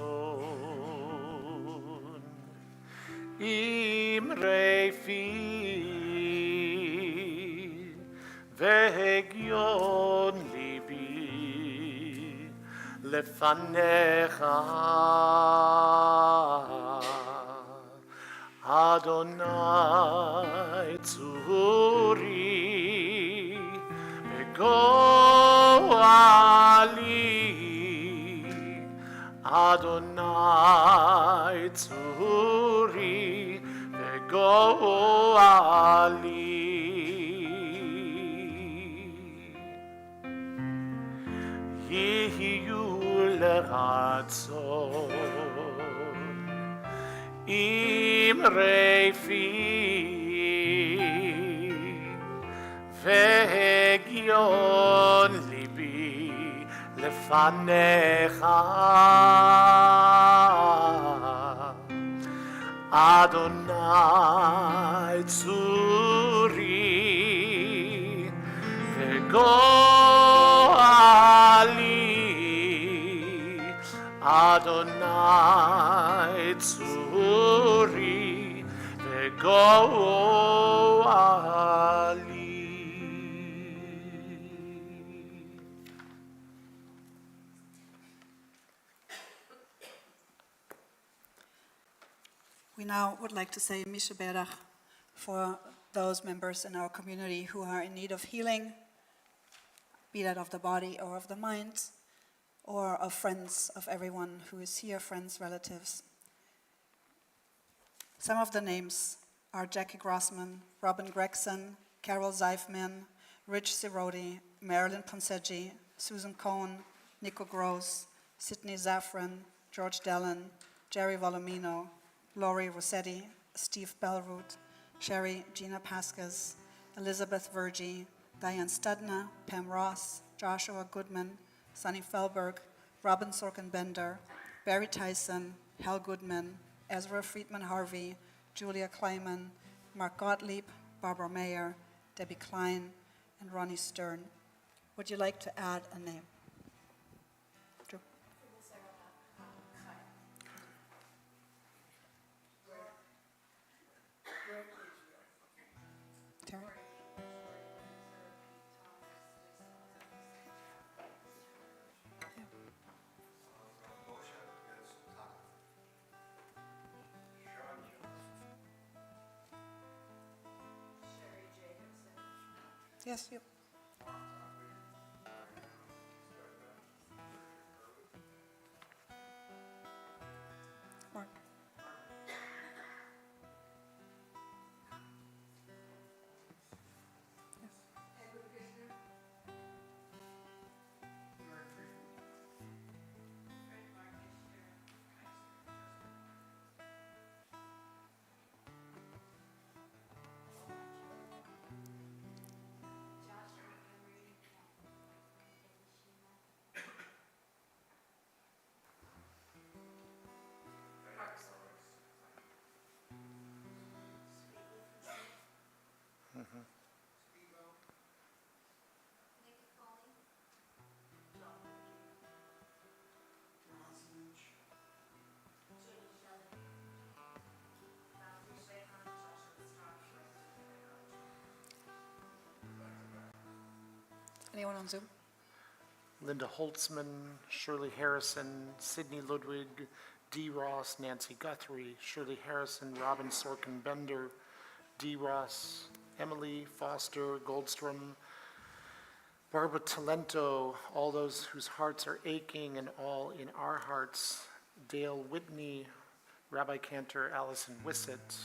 לרצון אמרי פי והגיון ליבי לפניך אדוני צורי וגואלי אדוני צורי וגואלי יהיו לרצון אמרי פי והגיון ליבי לפניך. אדוני צורי וגואלי, אדוני צורי וגואלי. We now would like to say Misha Berach for those members in our community who are in need of healing, be that of the body or of the mind, or of friends of everyone who is here, friends, relatives. Some of the names are Jackie Grossman, Robin Gregson, Carol Zeifman, Rich Sirodi, Marilyn Ponseggi, Susan Cohn, Nico Gross, Sidney Zafran, George Dallin, Jerry Volumino, Laurie Rossetti, Steve Bellroot, Sherry Gina Pascas, Elizabeth Vergie, Diane Studna, Pam Ross, Joshua Goodman, Sonny Felberg, Robin Sorkin-Bender, Barry Tyson, Hal Goodman, Ezra Friedman Harvey, Julia Kleiman, Mark Gottlieb, Barbara Mayer, Debbie Klein, and Ronnie Stern. Would you like to add a name? Drew? Terry? Yes, yep. Mark. Anyone on Zoom? Linda Holtzman, Shirley Harrison, Sidney Ludwig, Dee Ross, Nancy Guthrie, Shirley Harrison, Robin Sorkin-Bender, Dee Ross, Emily Foster, Goldstrom, Barbara Talento, all those whose hearts are aching and all in our hearts, Dale Whitney, Rabbi Cantor Allison Wissett,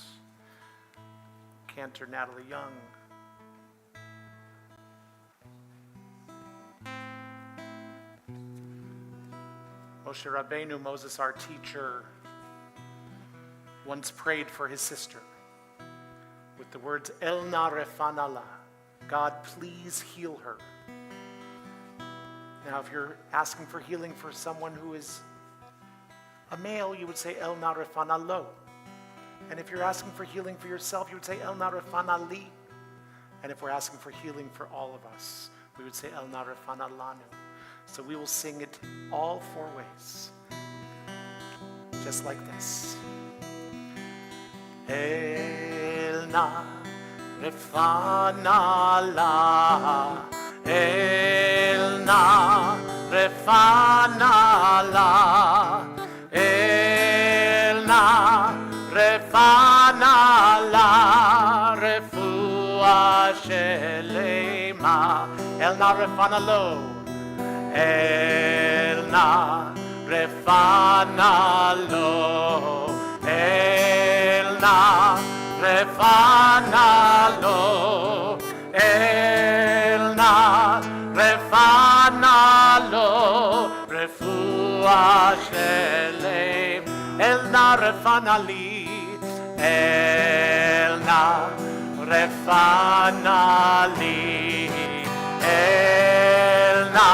Cantor Natalie Young, Moshe Rabbeinu, Moses, our teacher, once prayed for his sister with the words, El na refanala, God, please heal her. Now, if you're asking for healing for someone who is a male, you would say, El na refanalo. And if you're asking for healing for yourself, you would say, El na refanali. And if we're asking for healing for all of us, we would say, El na refanalanu. So we will sing it all four ways, just like this. El na refanala, el na refanala, el na refanala, refua shelema, el na refanalo. El na refanalo, el na refanalo, el na refanalo, refua shelem, el na refanali, el na refana li, elna,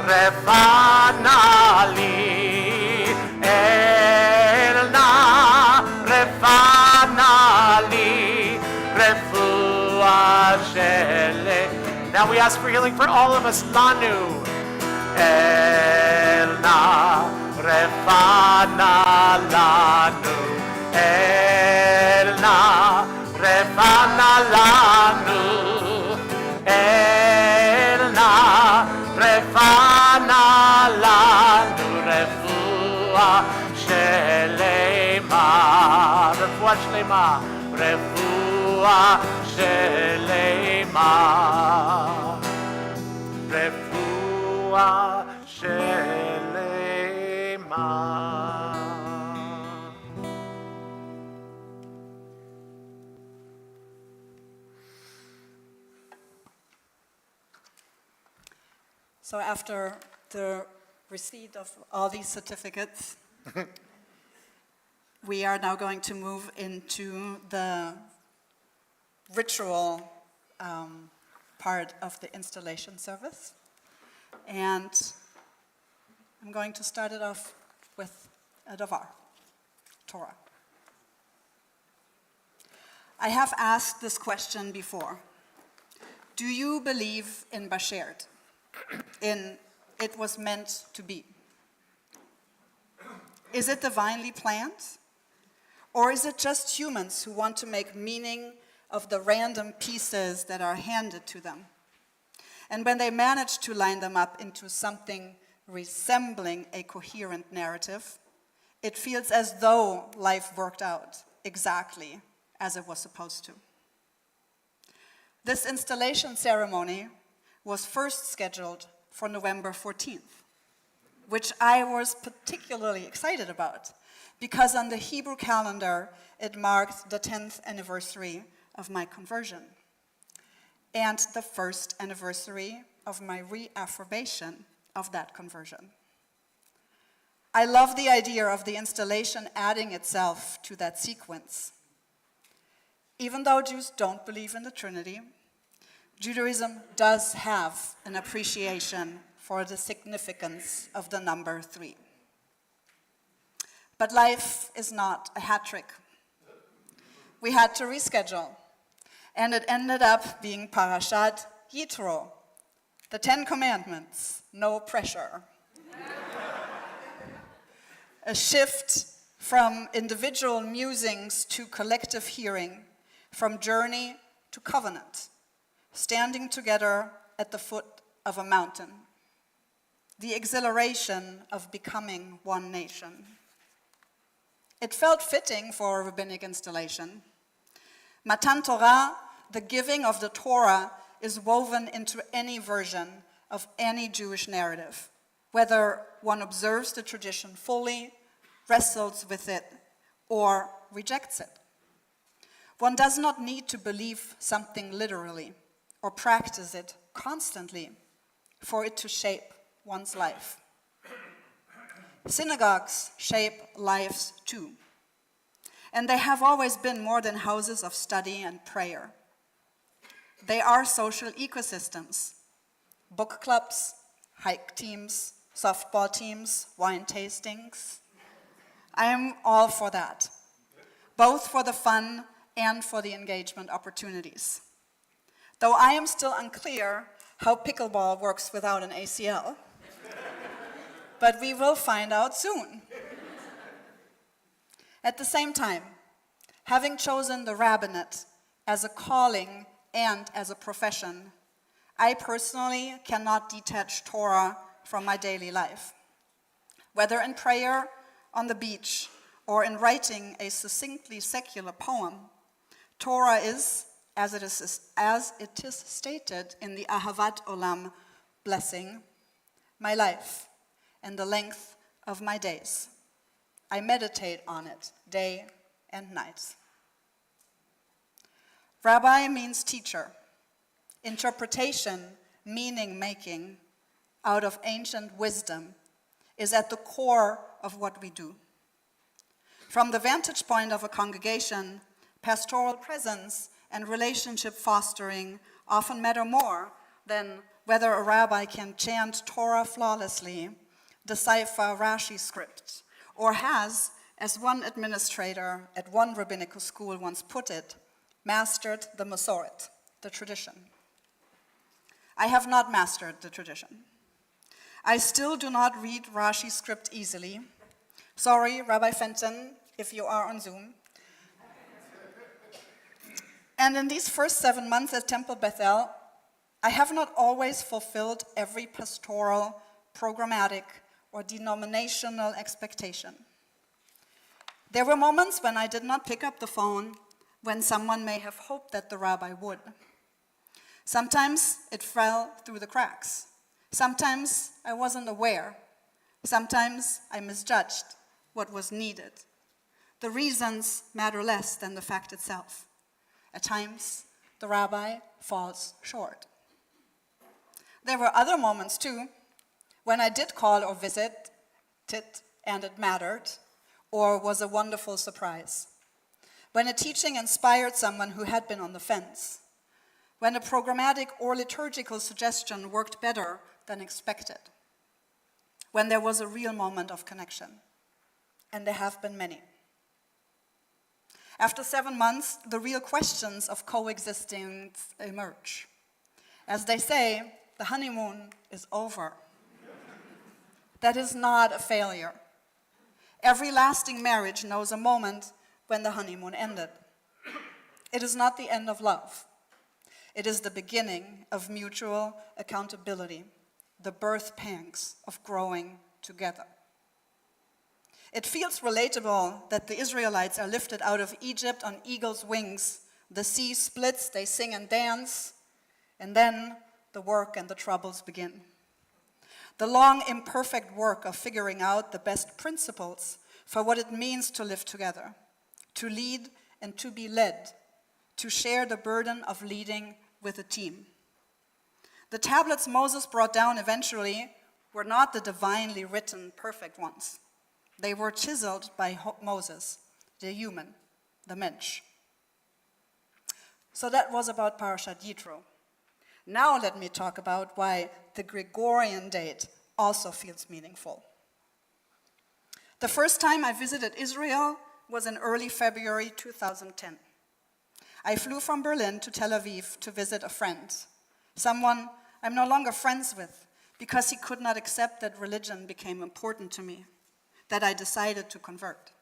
refana li, elna, refana li, refua shele. Now we ask for healing for all of us, Lanu. Elna, refana lanu, elna, refana lanu, elna, refana lanu, refua shelema, refua shelema, refua shelema, refua shelema. So after the receipt of all these certificates, we are now going to move into the ritual part of the installation service. And I'm going to start it off with a davar, Torah. I have asked this question before. Do you believe in Bashert? In it was meant to be? Is it divinely planned? Or is it just humans who want to make meaning of the random pieces that are handed to them? And when they manage to line them up into something resembling a coherent narrative, it feels as though life worked out exactly as it was supposed to. This installation ceremony was first scheduled for November 14th, which I was particularly excited about, because on the Hebrew calendar, it marked the 10th anniversary of my conversion, and the first anniversary of my reaffirmation of that conversion. I love the idea of the installation adding itself to that sequence. Even though Jews don't believe in the Trinity, Judaism does have an appreciation for the significance of the number 3. But life is not a hat trick. We had to reschedule, and it ended up being Parashat Yitro, the 10 Commandments, no pressure. A shift from individual musings to collective hearing, from journey to covenant, standing together at the foot of a mountain. The exhilaration of becoming one nation. It felt fitting for a rabbinic installation. Matan Torah, the giving of the Torah, is woven into any version of any Jewish narrative, whether one observes the tradition fully, wrestles with it, or rejects it. One does not need to believe something literally or practice it constantly for it to shape one's life. Synagogues shape lives too. And they have always been more than houses of study and prayer. They are social ecosystems. Book clubs, hike teams, softball teams, wine tastings. I am all for that, both for the fun and for the engagement opportunities. Though I am still unclear how pickleball works without an ACL. But we will find out soon. At the same time, having chosen the rabbinate as a calling and as a profession, I personally cannot detach Torah from my daily life. Whether in prayer, on the beach, or in writing a succinctly secular poem, Torah is, as it is stated in the Ahavat Olam blessing, my life and the length of my days. I meditate on it day and night. Rabbi means teacher. Interpretation, meaning-making, out of ancient wisdom, is at the core of what we do. From the vantage point of a congregation, pastoral presence and relationship fostering often matter more than whether a rabbi can chant Torah flawlessly, decipher Rashi script, or has, as one administrator at one rabbinical school once put it, mastered the Masoret, the tradition. I have not mastered the tradition. I still do not read Rashi script easily. Sorry, Rabbi Fenton, if you are on Zoom. And in these first 7 months at Temple Bethel, I have not always fulfilled every pastoral, programmatic, or denominational expectation. There were moments when I did not pick up the phone when someone may have hoped that the rabbi would. Sometimes it fell through the cracks. Sometimes I wasn't aware. Sometimes I misjudged what was needed. The reasons matter less than the fact itself. At times, the rabbi falls short. There were other moments too, when I did call or visit it and it mattered, or was a wonderful surprise. When a teaching inspired someone who had been on the fence. When a programmatic or liturgical suggestion worked better than expected. When there was a real moment of connection. And there have been many. After 7 months, the real questions of coexisting emerge. As they say, the honeymoon is over. That is not a failure. Every lasting marriage knows a moment when the honeymoon ended. It is not the end of love. It is the beginning of mutual accountability, the birth pangs of growing together. It feels relatable that the Israelites are lifted out of Egypt on eagle's wings. The sea splits, they sing and dance, and then the work and the troubles begin. The long, imperfect work of figuring out the best principles for what it means to live together, to lead and to be led, to share the burden of leading with a team. The tablets Moses brought down eventually were not the divinely written perfect ones. They were chiseled by Moses, the human, the mensch. So that was about Parashat Yitro. Now let me talk about why the Gregorian date also feels meaningful. The first time I visited Israel was in early February 2010. I flew from Berlin to Tel Aviv to visit a friend, someone I'm no longer friends with because he could not accept that religion became important to me, that I decided to convert.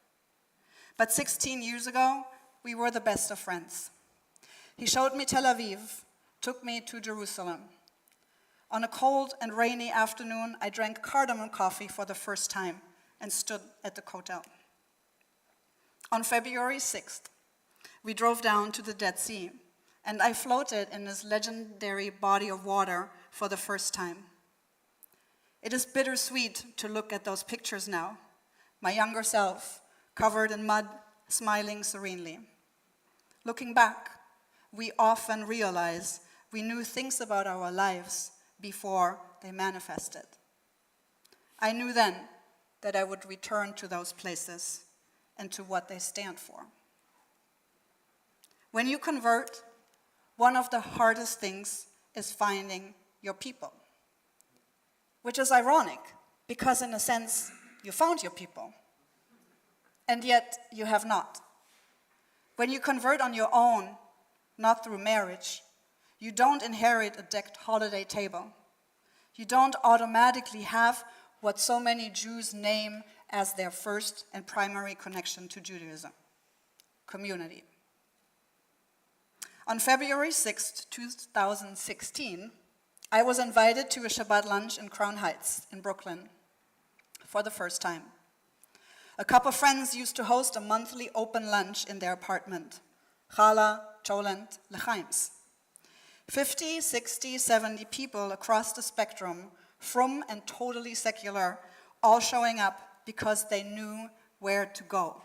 But 16 years ago, we were the best of friends. He showed me Tel Aviv, took me to Jerusalem. On a cold and rainy afternoon, I drank cardamom coffee for the first time and stood at the Kotel. On February 6th, we drove down to the Dead Sea, and I floated in this legendary body of water for the first time. It is bittersweet to look at those pictures now, my younger self, covered in mud, smiling serenely. Looking back, we often realize we knew things about our lives before they manifested. I knew then that I would return to those places and to what they stand for. When you convert, one of the hardest things is finding your people, which is ironic because in a sense, you found your people, and yet you have not. When you convert on your own, not through marriage, you don't inherit a decked holiday table. You don't automatically have what so many Jews name as their first and primary connection to Judaism, community. On February 6, 2016, I was invited to a Shabbat lunch in Crown Heights in Brooklyn for the first time. A couple of friends used to host a monthly open lunch in their apartment, Challah, Cholent, L'Chaim's. 50, 60, 70 people across the spectrum, from and totally secular, all showing up because they knew where to go.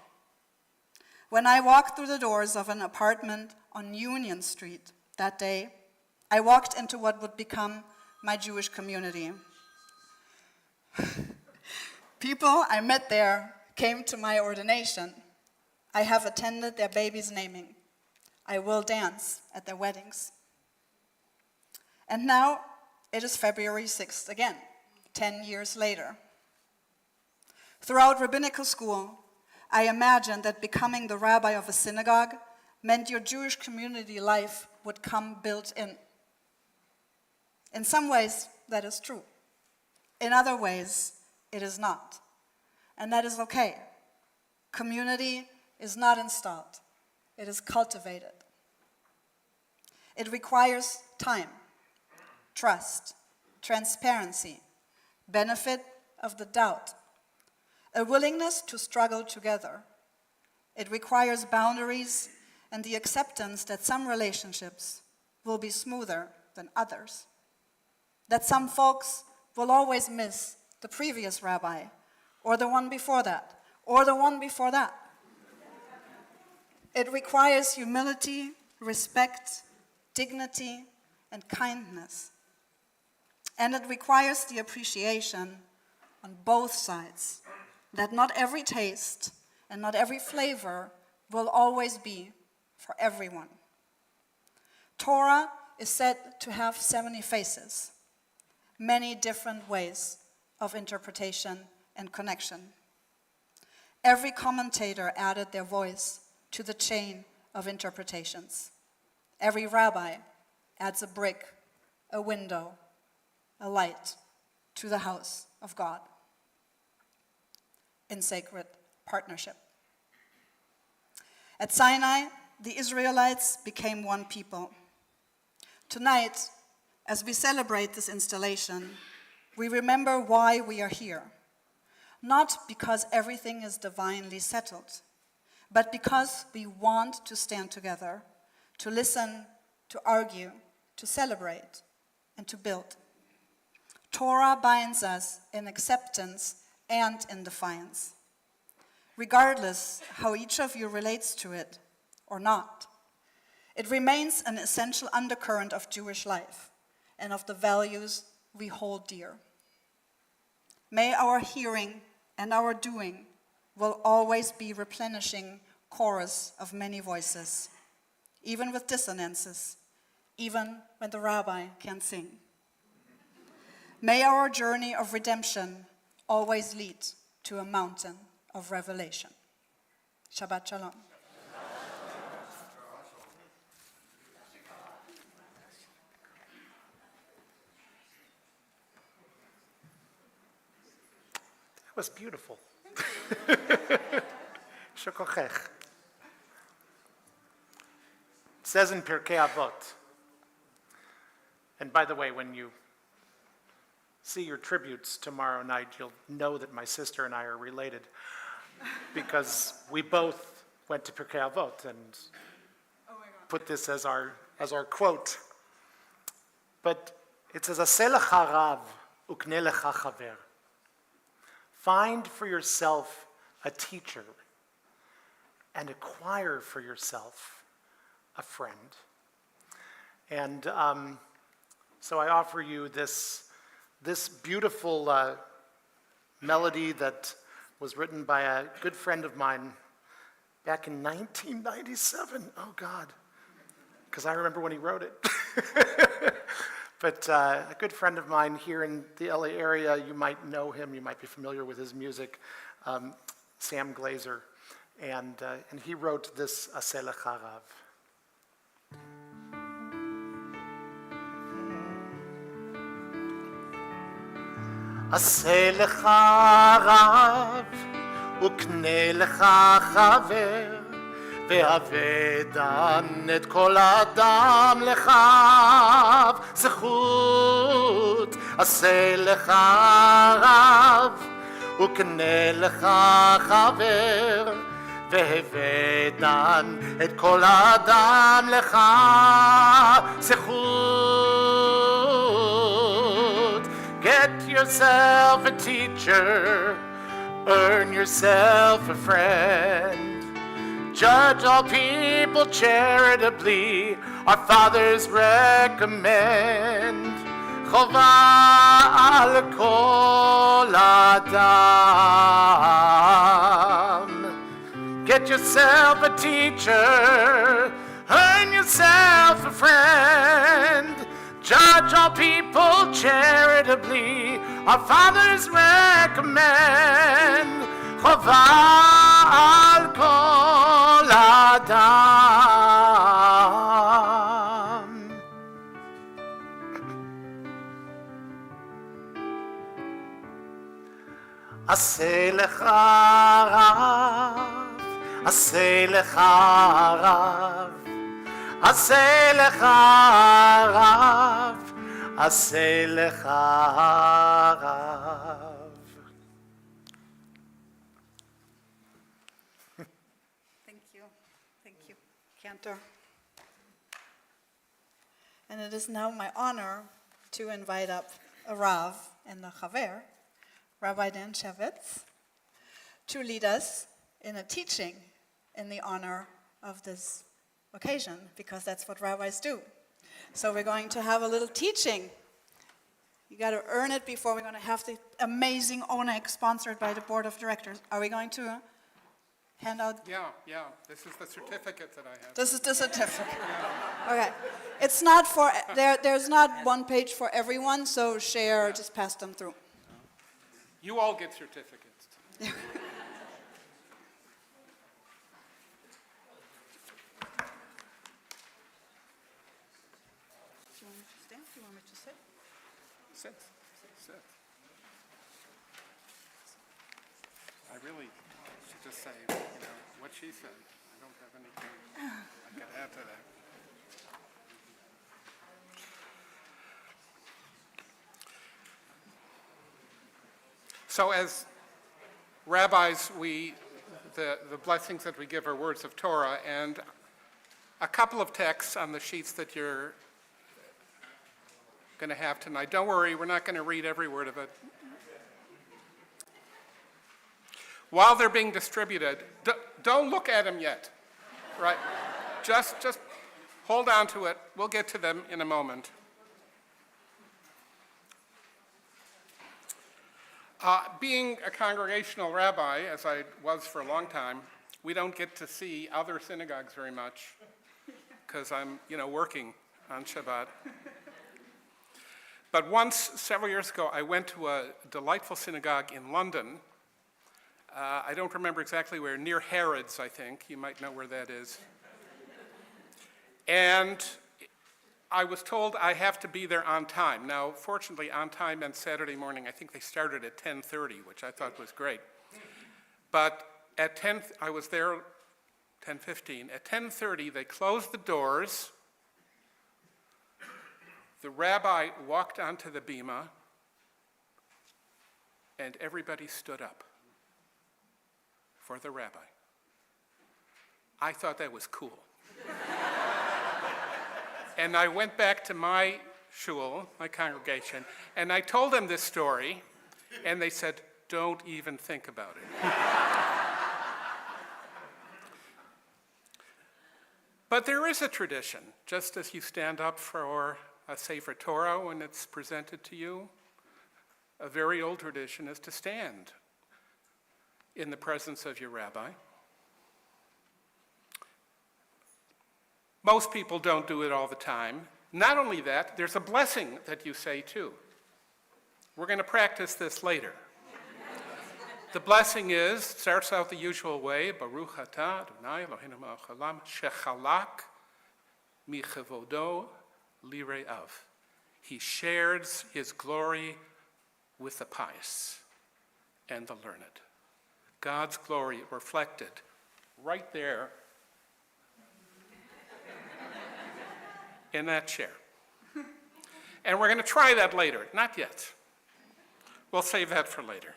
When I walked through the doors of an apartment on Union Street that day, I walked into what would become my Jewish community. People I met there came to my ordination. I have attended their baby's naming. I will dance at their weddings. And now it is February 6th again, 10 years later. Throughout rabbinical school, I imagined that becoming the rabbi of a synagogue meant your Jewish community life would come built in. In some ways, that is true. In other ways, it is not. And that is okay. Community is not installed. It is cultivated. It requires time, trust, transparency, benefit of the doubt, a willingness to struggle together. It requires boundaries and the acceptance that some relationships will be smoother than others, that some folks will always miss the previous rabbi, or the one before that, or the one before that. It requires humility, respect, dignity, and kindness. And it requires the appreciation on both sides that not every taste and not every flavor will always be for everyone. Torah is said to have 70 faces, many different ways of interpretation and connection. Every commentator added their voice to the chain of interpretations. Every rabbi adds a brick, a window, a light to the house of God in sacred partnership. At Sinai, the Israelites became one people. Tonight, as we celebrate this installation, we remember why we are here. Not because everything is divinely settled, but because we want to stand together, to listen, to argue, to celebrate, and to build. Torah binds us in acceptance and in defiance. Regardless how each of you relates to it or not, it remains an essential undercurrent of Jewish life and of the values we hold dear. May our hearing and our doing will always be replenishing chorus of many voices, even with dissonances, even when the rabbi can't sing. May our journey of redemption always lead to a mountain of revelation. Shabbat Shalom. That was beautiful. Shekochech. It says in Pirkei Avot, and by the way, when you see your tributes tomorrow night, you'll know that my sister and I are related because we both went to Pirkei Avot and put this as our quote. But it says, "Aseh lecha rav ukneh lecha chaver." Find for yourself a teacher and acquire for yourself a friend. And so I offer you this beautiful melody that was written by a good friend of mine back in 1997. Oh God, because I remember when he wrote it. But a good friend of mine here in the LA area, you might know him, you might be familiar with his music, Sam Glazer. And he wrote this Aseh lecha rav. Aseh lecha rav ukneh lecha chaver והבדן את כל אדם לכף זכות עשה לך רב וקנה לך חבר והבדן את כל אדם לך זכות. Get yourself a teacher, earn yourself a friend. Judge all people charitably, our fathers recommend. Chova al kol adam. Get yourself a teacher, Earn yourself a friend. Judge all people charitably. Our fathers recommend. Chova al kol adam. Aseh lecha rav, aseh lecha rav, aseh lecha rav, aseh lecha rav. Thank you, Cantor. And it is now my honor to invite up a Rav and the Chaver, Rabbi Dan Shevitz, to lead us in a teaching in the honor of this occasion, because that's what rabbis do. So we're going to have a little teaching. You got to earn it before we're going to have the amazing Onek sponsored by the board of directors. Are we going to hand out? Yeah. This is the certificate that I have. This is the certificate. Okay. It's not for, there's not one page for everyone, so share, just pass them through. You all get certificates. Do you want me to stand? Do you want me to sit? Sit. I really should just say, what she said. I don't have anything I can add to that. So as rabbis, the blessings that we give are words of Torah, and a couple of texts on the sheets that you're going to have tonight. Don't worry, we're not going to read every word of it. While they're being distributed, don't look at them yet, right? Just hold on to it. We'll get to them in a moment. Being a congregational rabbi, as I was for a long time, we don't get to see other synagogues very much because I'm, working on Shabbat. But once, several years ago, I went to a delightful synagogue in London. I don't remember exactly where, near Harrods, I think. You might know where that is. And I was told I have to be there on time. Now, fortunately, on time meant Saturday morning. I think they started at 10:30, which I thought was great. But at 10, I was there 10:15. At 10:30, they closed the doors. The rabbi walked onto the bima, and everybody stood up for the rabbi. I thought that was cool. And I went back to my shul, my congregation, and I told them this story, and they said, don't even think about it. But there is a tradition, just as you stand up for a Sefer Torah when it's presented to you, a very old tradition is to stand in the presence of your rabbi. Most people don't do it all the time. Not only that, there's a blessing that you say too. We're going to practice this later. The blessing starts out the usual way, Baruch atah Adonai Eloheinu melech haolam shechalak michavodo lire'av. He shares his glory with the pious and the learned. God's glory reflected right there in that chair. And we're going to try that later. Not yet. We'll save that for later.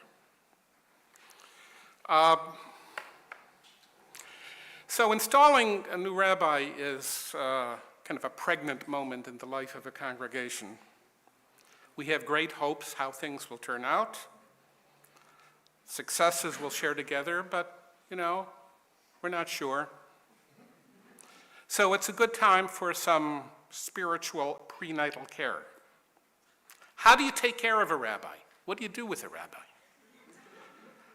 So installing a new rabbi is kind of a pregnant moment in the life of a congregation. We have great hopes how things will turn out. Successes we'll share together, but, we're not sure. So it's a good time for some spiritual prenatal care. How do you take care of a rabbi? What do you do with a rabbi?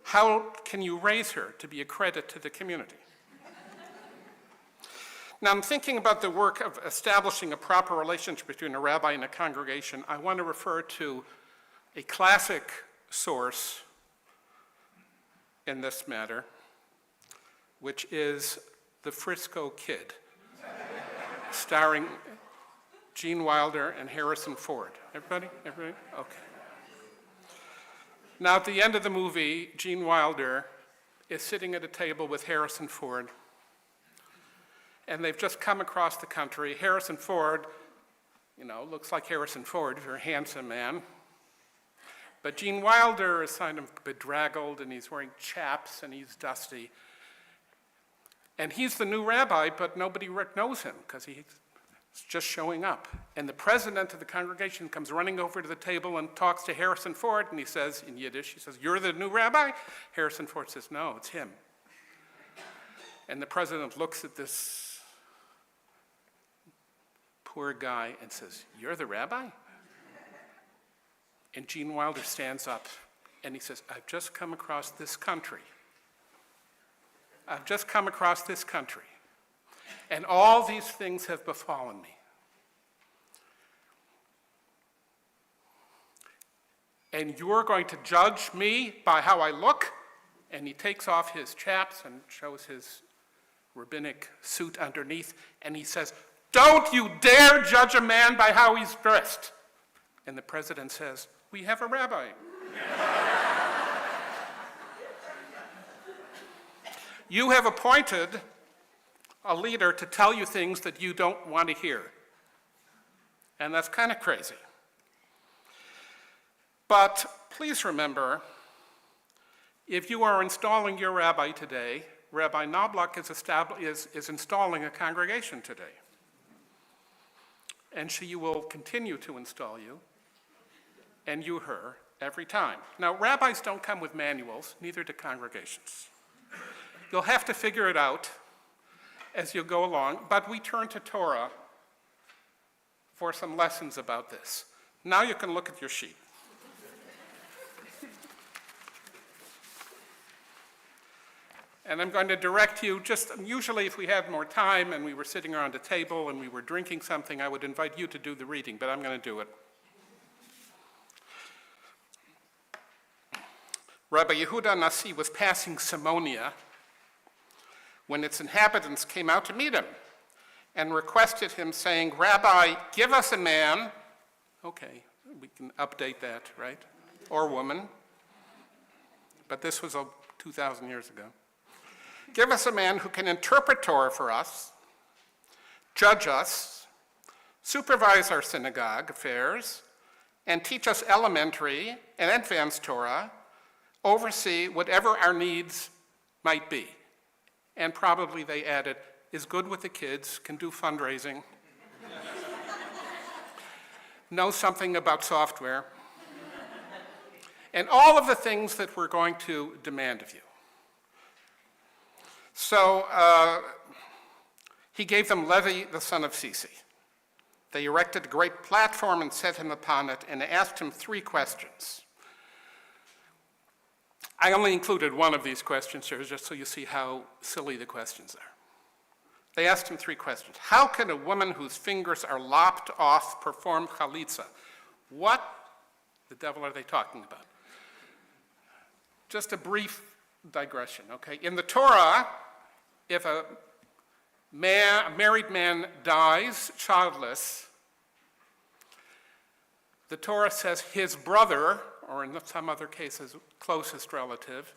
How can you raise her to be a credit to the community? Now, I'm thinking about the work of establishing a proper relationship between a rabbi and a congregation. I want to refer to a classic source in this matter, which is The Frisco Kid, starring Gene Wilder and Harrison Ford. Everybody? Everybody? Okay. Now, at the end of the movie, Gene Wilder is sitting at a table with Harrison Ford, and they've just come across the country. Harrison Ford, looks like Harrison Ford, a very handsome man. But Gene Wilder is kind of bedraggled, and he's wearing chaps, and he's dusty. And he's the new rabbi, but nobody knows him because he's just showing up. And the president of the congregation comes running over to the table and talks to Harrison Ford, and he says, in Yiddish, he says, "You're the new rabbi?" Harrison Ford says, "No, it's him." And the president looks at this poor guy and says, "You're the rabbi?" And Gene Wilder stands up and he says, "I've just come across this country. I've just come across this country. And all these things have befallen me. And you're going to judge me by how I look?" And he takes off his chaps and shows his rabbinic suit underneath, and he says, "Don't you dare judge a man by how he's dressed." And the president says, "We have a rabbi." You have appointed a leader to tell you things that you don't want to hear. And that's kind of crazy. But please remember, if you are installing your rabbi today, Rabbi Knobloch is installing a congregation today. And she will continue to install you, and you her, every time. Now, rabbis don't come with manuals, neither do congregations. You'll have to figure it out as you go along, but we turn to Torah for some lessons about this. Now you can look at your sheet. And I'm going to direct you, usually if we had more time and we were sitting around a table and we were drinking something, I would invite you to do the reading, but I'm going to do it. Rabbi Yehuda Nasi was passing Simonia when its inhabitants came out to meet him and requested him, saying, "Rabbi, give us a man." Okay, we can update that, right? Or woman. But this was 2,000 years ago. "Give us a man who can interpret Torah for us, judge us, supervise our synagogue affairs, and teach us elementary and advanced Torah, oversee whatever our needs might be." And probably they added, is good with the kids, can do fundraising, knows something about software, and all of the things that we're going to demand of you. So he gave them Levi, the son of Sisi. They erected a great platform and set him upon it and asked him 3 questions. I only included one of these questions here just so you see how silly the questions are. They asked him 3 questions. How can a woman whose fingers are lopped off perform chalitza? What the devil are they talking about? Just a brief digression, okay? In the Torah, if a married man dies childless, the Torah says his brother, or in some other cases, closest relative,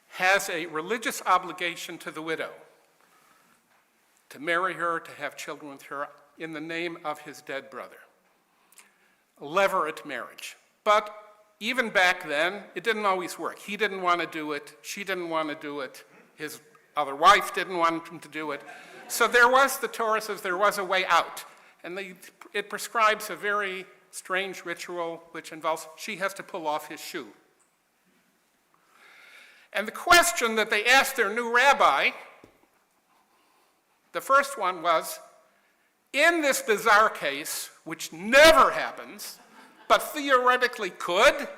has a religious obligation to the widow to marry her, to have children with her in the name of his dead brother. A levirate marriage. But even back then, it didn't always work. He didn't want to do it. She didn't want to do it. His other wife didn't want him to do it. So the Torah says there was a way out. And it prescribes a very strange ritual which involves she has to pull off his shoe. And the question that they asked their new rabbi, the first one was, in this bizarre case, which never happens, but theoretically could,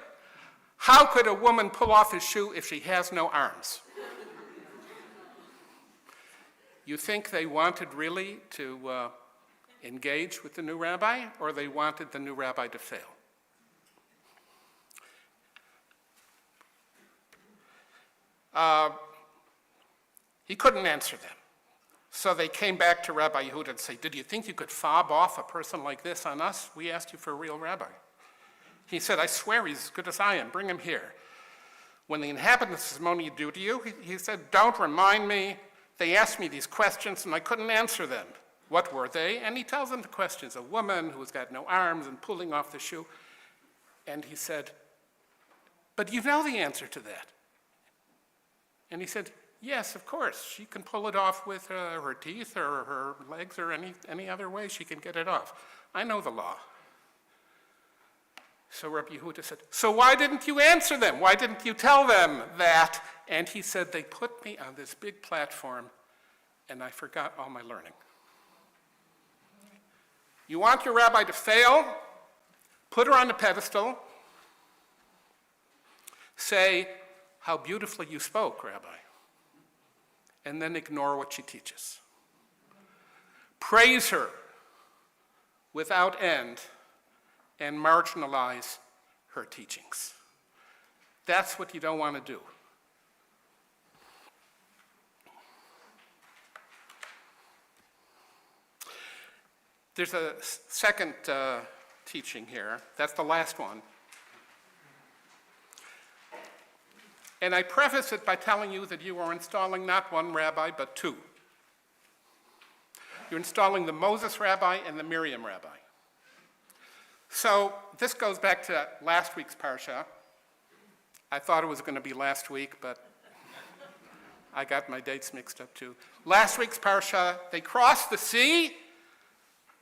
how could a woman pull off his shoe if she has no arms? You think they wanted really to engage with the new rabbi, or they wanted the new rabbi to fail? He couldn't answer them. So they came back to Rabbi Yehuda and said, did you think you could fob off a person like this on us? We asked you for a real rabbi. He said, I swear he's as good as I am. Bring him here. When the inhabitants of Simone do to you, he said, don't remind me. They asked me these questions and I couldn't answer them. What were they? And he tells them the questions. A woman who's got no arms and pulling off the shoe. And he said, but you know the answer to that. And he said, yes, of course. She can pull it off with her teeth or her legs or any other way she can get it off. I know the law. So Rabbi Yehuda said, so why didn't you answer them? Why didn't you tell them that? And he said, they put me on this big platform and I forgot all my learning. You want your rabbi to fail? Put her on the pedestal. Say, how beautifully you spoke, Rabbi. And then ignore what she teaches. Praise her without end and marginalize her teachings. That's what you don't want to do. There's a second teaching here. That's the last one. And I preface it by telling you that you are installing not one rabbi, but two. You're installing the Moses rabbi and the Miriam rabbi. So this goes back to last week's parsha. I thought it was going to be last week, but I got my dates mixed up too. Last week's parsha, they crossed the sea.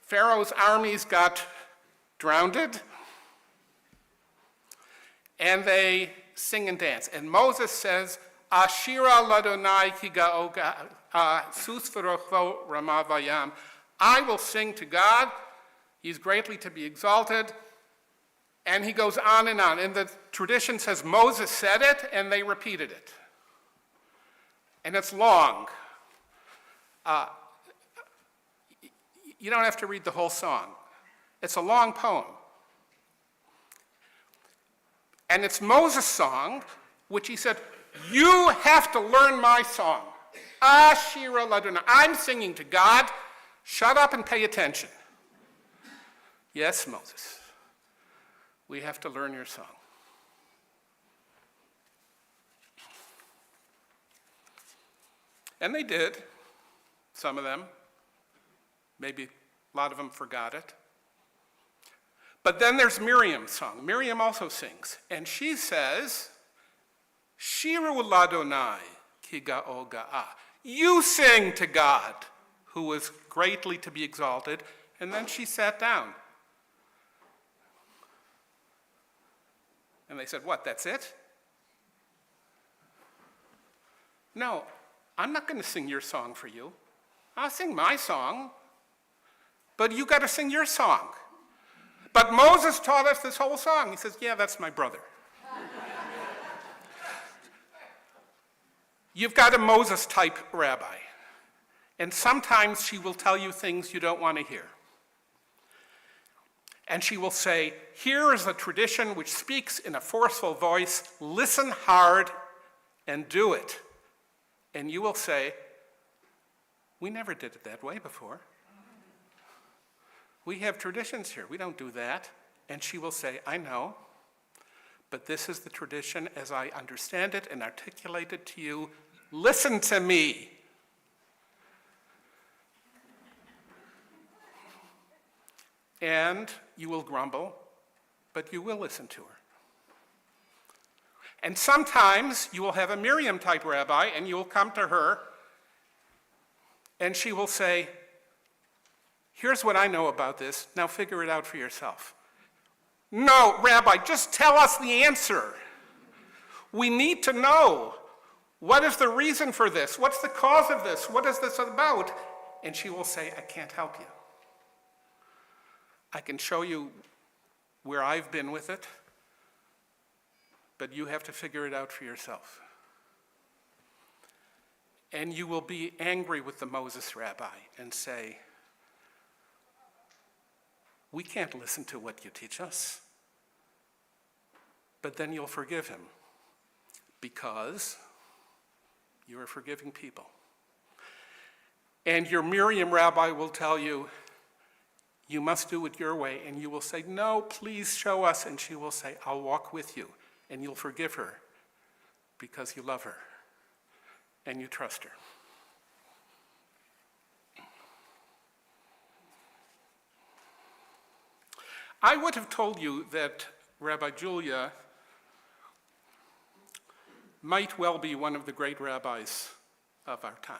Pharaoh's armies got drowned. And they sing and dance. And Moses says, Ashira ladonai ki ga'oga sus v'rochvo rama vayam. I will sing to God. He's greatly to be exalted. And he goes on. And the tradition says Moses said it, and they repeated it. And it's long. You don't have to read the whole song. It's a long poem. And it's Moses' song, which he said, you have to learn my song. Ashira laduna. I'm singing to God. Shut up and pay attention. Yes, Moses, we have to learn your song. And they did, some of them. Maybe a lot of them forgot it. But then there's Miriam's song. Miriam also sings. And she says, Shiru ladonai ki ga'oga'a. You sing to God, who is greatly to be exalted. And then she sat down. And they said, what, that's it? No, I'm not going to sing your song for you. I'll sing my song. But you got to sing your song. But Moses taught us this whole song. He says, yeah, that's my brother. You've got a Moses-type rabbi. And sometimes she will tell you things you don't want to hear. And she will say, here is a tradition which speaks in a forceful voice. Listen hard and do it. And you will say, we never did it that way before. We have traditions here. We don't do that. And she will say, I know, but this is the tradition as I understand it and articulate it to you. Listen to me. And you will grumble, but you will listen to her. And sometimes you will have a Miriam-type rabbi, and you will come to her, and she will say, here's what I know about this. Now figure it out for yourself. No, Rabbi, just tell us the answer. We need to know. What is the reason for this? What's the cause of this? What is this about? And she will say, I can't help you. I can show you where I've been with it, but you have to figure it out for yourself. and you will be angry with the Moses rabbi and say, we can't listen to what you teach us. But then you'll forgive him because you are forgiving people. And your Miriam rabbi will tell you, you must do it your way. And you will say, no, please show us. And she will say, I'll walk with you. And you'll forgive her because you love her and you trust her. I would have told you that Rabbi Julia might well be one of the great rabbis of our time.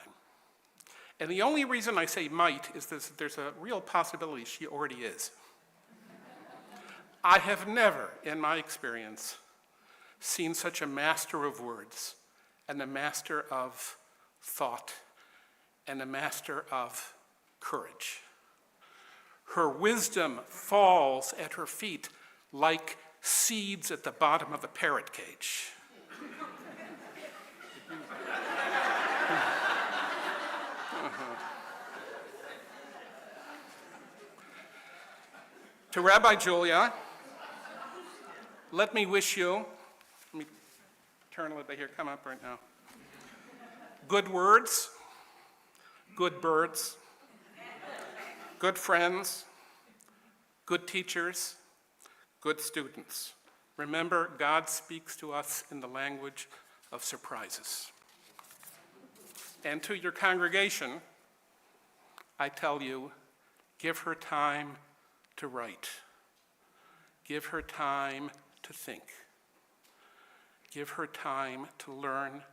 And the only reason I say might is that there's a real possibility she already is. I have never, in my experience, seen such a master of words and a master of thought and a master of courage. Her wisdom falls at her feet like seeds at the bottom of a parrot cage. To Rabbi Julia, let me wish you, let me turn a little bit here, come up right now. Good words, good birds, good friends, good teachers, good students. Remember, God speaks to us in the language of surprises. And to your congregation, I tell you, give her time to write. Give her time to think. Give her time to learn.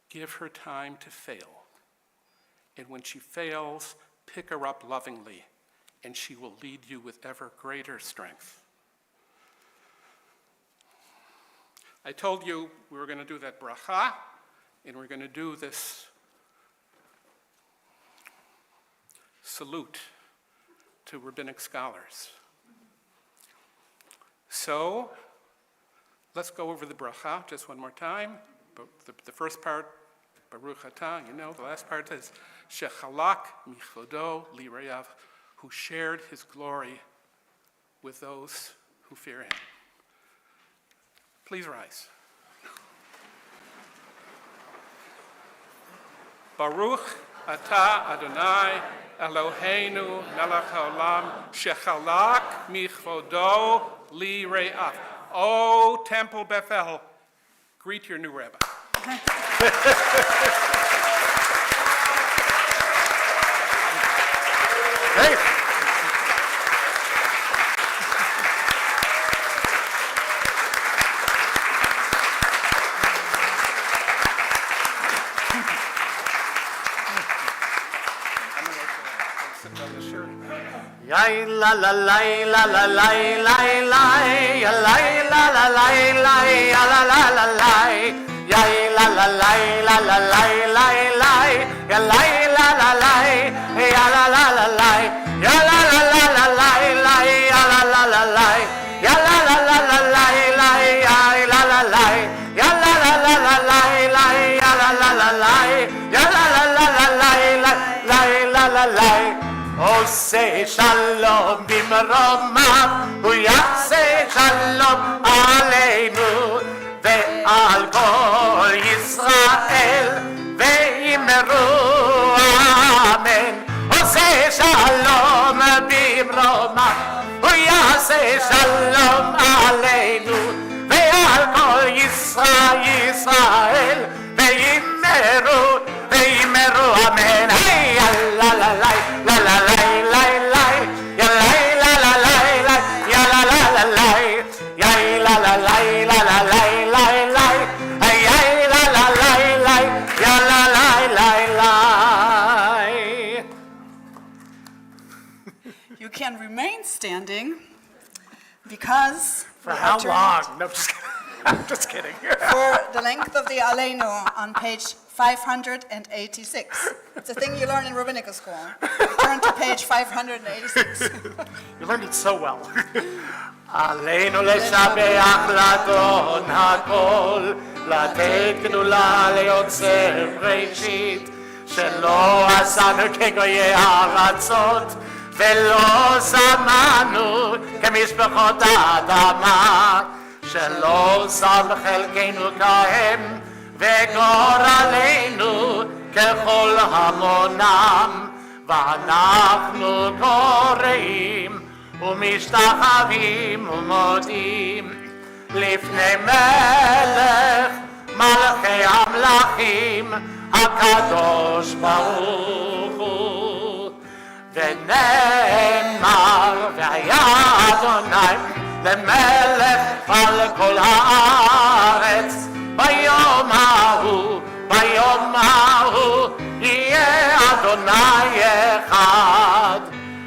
Give her time to fail. And when she fails, pick her up lovingly, and she will lead you with ever greater strength. I told you we were going to do that bracha, and we're going to do this salute to rabbinic scholars. So, let's go over the bracha just one more time. The first part, Baruch Atah, you know, the last part is Shechalak michvodo lireyav, who shared his glory with those who fear him. Please rise. Baruch Atah Adonai Eloheinu melech haolam shechalak michvodo lireyav. Oh, Temple Bethel, greet your new rabbi. Great. Yay la la la la la la la la ya la la la la la ya la la la la yay la la la la la la la la ya la la la la ya la la la la ya la la la la la la ya la la la la ya la la la la la la ya la la la ya la la la la la la ya la la la la ya la la la la la la la עושה שלום במרומיו, הוא יעשה שלום עלינו ועל כל ישראל ואמרו אמן. עושה שלום במרומיו, הוא יעשה שלום עלינו ועל כל ישראל ואמרו אמן. היי לה לה לה la la la la la ya la la la la la ya la la la la ya la la la la la la la la ya la la la la ya la la la la. You can remain standing because For we how are long? turned No, I'm just kidding. for the length of the Aleinu on page 586. It's a thing you learn in rabbinical school. You turn to page 586. You learned it so well. עלינו לשבח לאדון הכל, לתת גדולה ליוצר בראשית, שלא עשנו כגויי הארצות, ולא שמענו כמשפחות האדמה, שלא שם חלקנו כהם, וגורלנו ככל המונם, ואנחנו קוראים ומשתחווים ומודים לפני מלך מלכי המלכים הקדוש ברוך הוא. ונאמר והיה אדוני למלך על כל הארץ, ביום ההוא יהיה אדוני אחד,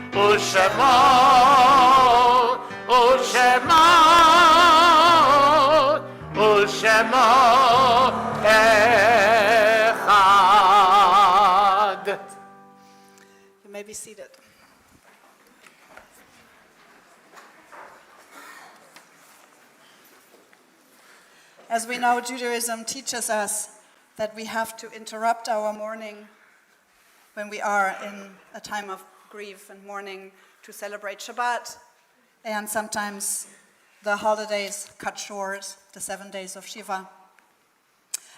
ושמו אחד. You may be seated. As we know, Judaism teaches us that we have to interrupt our mourning when we are in a time of grief and mourning to celebrate Shabbat, and sometimes the holidays cut short, the 7 days of Shiva.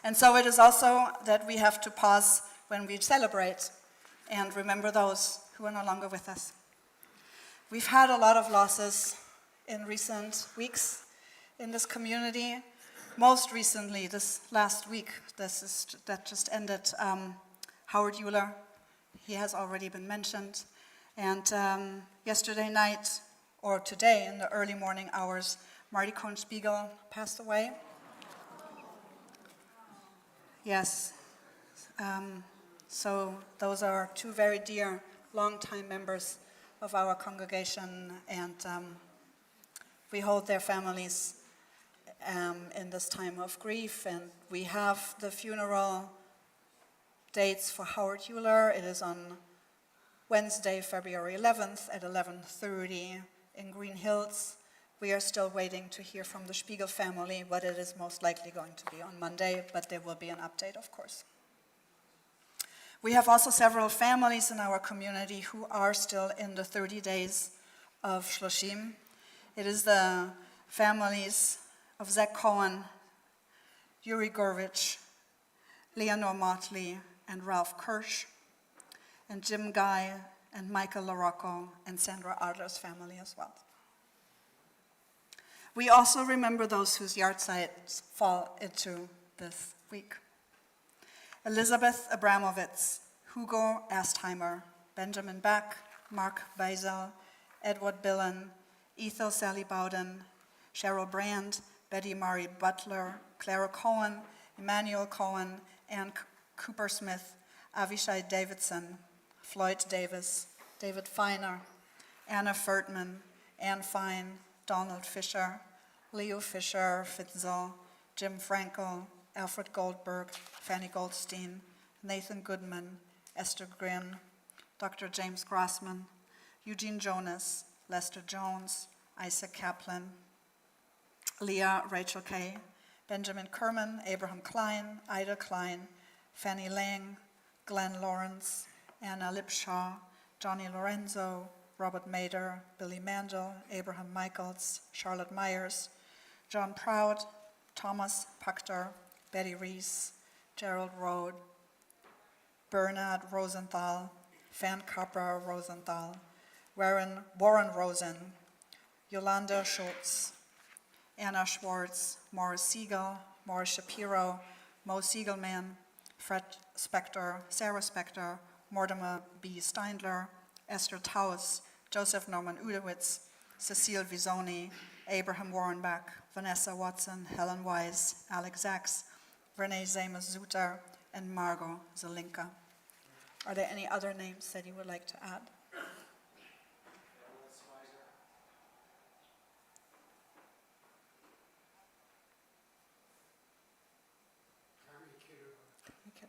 And so it is also that we have to pause when we celebrate and remember those who are no longer with us. We've had a lot of losses in recent weeks in this community. Most recently, this last week, that just ended, Howard Euler, he has already been mentioned. And yesterday night, or today in the early morning hours, Marty Cohn-Spiegel passed away. Yes. So those are two very dear, longtime members of our congregation, and we hold their families in this time of grief. And we have the funeral dates for Howard Euler. It is on Wednesday, February 11th at 11:30 in Green Hills. We are still waiting to hear from the Spiegel family, but it is most likely going to be on Monday, but there will be an update, of course. We have also several families in our community who are still in the 30 days of Shloshim. It is the families of Zach Cohen, Yuri Gurvich, Leonore Motley, and Ralph Kirsch, and Jim Guy, and Michael LaRocco, and Sandra Adler's family as well. We also remember those whose yahrzeits fall into this week. Elizabeth Abramovitz, Hugo Astheimer, Benjamin Beck, Mark Beisel, Edward Billen, Ethel Sally Bowden, Cheryl Brand, Betty Marie Butler, Clara Cohen, Emmanuel Cohen, Ann Cooper Smith, Avishai Davidson, Floyd Davis, David Feiner, Anna Furtman, Ann Fine, Donald Fisher, Leo Fisher, Fitzel, Jim Frankel, Alfred Goldberg, Fanny Goldstein, Nathan Goodman, Esther Grin, Dr. James Grossman, Eugene Jonas, Lester Jones, Isaac Kaplan, Leah Rachel Kay, Benjamin Kerman, Abraham Klein, Ida Klein, Fanny Lang, Glenn Lawrence, Anna Lipshaw, Johnny Lorenzo, Robert Mader, Billy Mandel, Abraham Michaels, Charlotte Myers, John Proud, Thomas Pachter, Betty Reese, Gerald Rode, Bernard Rosenthal, Fan Capra Rosenthal, Warren Rosen, Yolanda Schultz, Anna Schwartz, Morris Siegel, Morris Shapiro, Mo Siegelman, Fred Spector, Sarah Spector, Mortimer B. Steindler, Esther Taus, Joseph Norman Udowitz, Cecile Visoni, Abraham Warrenbach, Vanessa Watson, Helen Wise, Alex Sachs, Renee Zamas-Zuter, and Margot Zelinka. Are there any other names that you would like to add? Okay.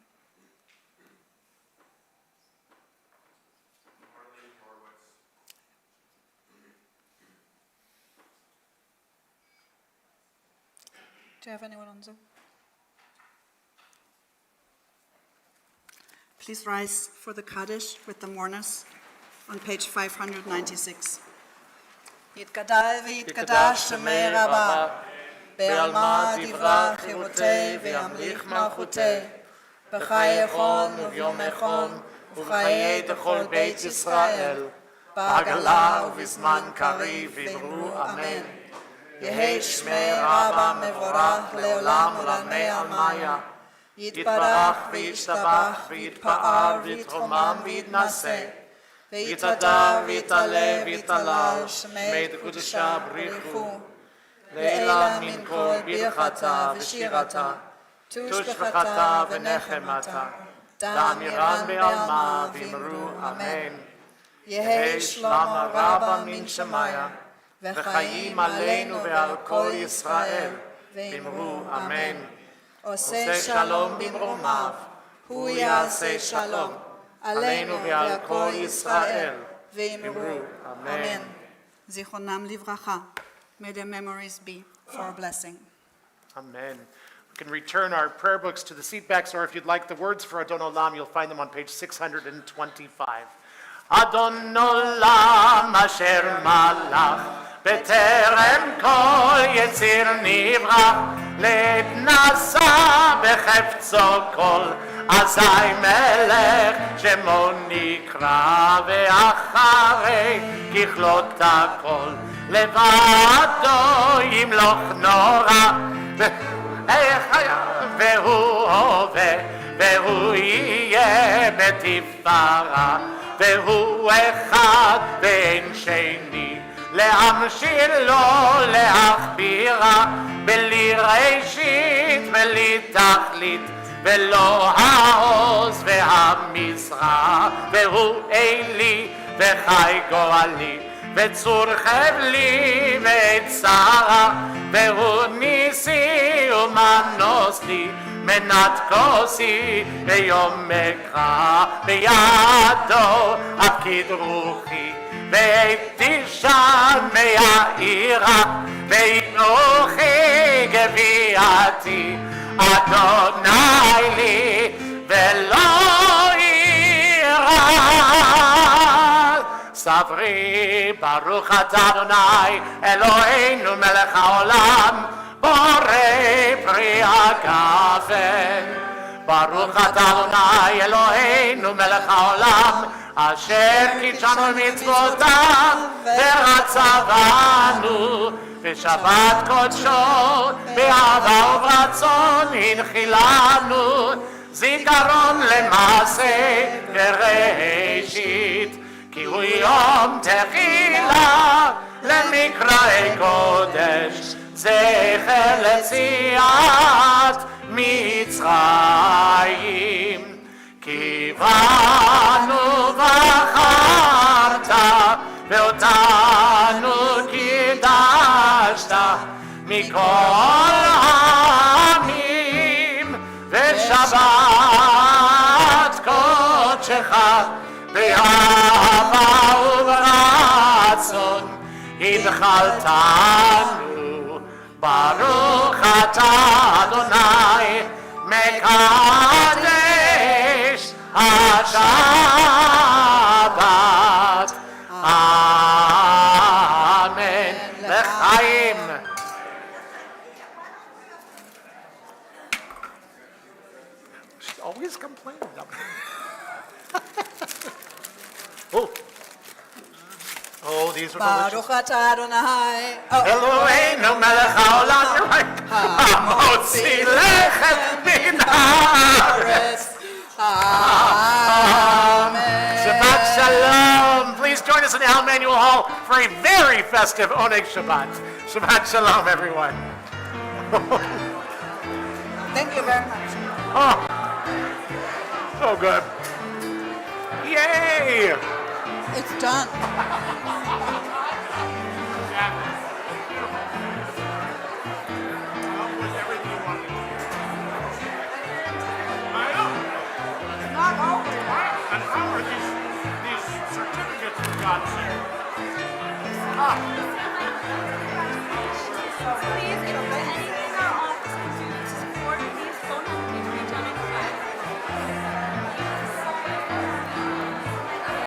Do you have anyone on Zoom? Please rise for the Kaddish with the mourners on page 596. יתגדל ויתקדש שמי רבה, בעלמא דברה חירותי וימליך מלכותי, בחיי חון וביום חון ובחיי דכל בית ישראל, בעגלה ובזמן קריב אמרו אמן. יהי שמי רבה מבורך לעולם ולעולמי עלמיה, יתברך וישתבח ויתפאר ויתרומם ויתנשא, ויתהדר ויתעלה ויתהלל שמי קדושה בריחו, לעילה מן כל ברכתה ושירתה, תושבחתה ונחמתה, דאמירן בעלמא ואמרו אמן. יהי שלמה רבה מן שמיה, וחיים עלינו ועל כל ישראל, ואמרו אמן. עושה שלום במרומיו, הוא יעשה שלום, עלינו ועל כל ישראל, ואמרו אמן. זיכרונם לברכה. May their memories be for a blessing. Amen. We can return our prayer books to the seat backs, or if you'd like the words for Adon Olam, you'll find them on page 625. Adon Olam asher malach בטרם כל יציר נברא, לעת נשא בחפצו כל, אזי מלך שמו נקרא, ואחרי ככלות הכל, לבדו ימלוך נורא, והוא הווה, והוא יהיה בתפארה, והוא אחד ואין שני, להמשיל לו להכבירה, בלי ראשית בלי תכלית, ולא העוז והמשרה, והוא אלי וחי גואלי, וצור חבלי וצרה, והוא ניסי ומנוס לי, מנת כוסי ביום מקרא, בידו הפקיד רוחי, ותשן מהעירה, ואנוכי גביעתי, אדוני לי ולא אירא. סברי ברוך אתה אדוני אלוהינו מלך העולם, בורא פרי הגפן. ברוך אתה אדוני אלוהינו מלך העולם, אשר קידשנו מצוותיו ורצבנו בשבת קודשו, באהבה וברצון הנחילנו, זיכרון למעשה וראשית, כי הוא יום תחילה למקראי קודש, זכר ליציאת מצרים. כי באנו בחרת ואותנו קידשת מכל העמים, ושבת קודשך באהבה וברצון הנחלתנו. ברוך אתה אדוני מקדש השבת. אמן. לחיים. She always complains. Oh, these are delicious. Baruch atah Adonai. Eloheinu melech haolam. You're right. Hamotzi lechem min haaretz. Amen. Shabbat Shalom. Please join us in Al Manuel Hall for a very festive Oneg Shabbat. Shabbat Shalom, everyone. Thank you very much. Oh, so good. Yay! It's done. And how are these certificates for God's sake? Please,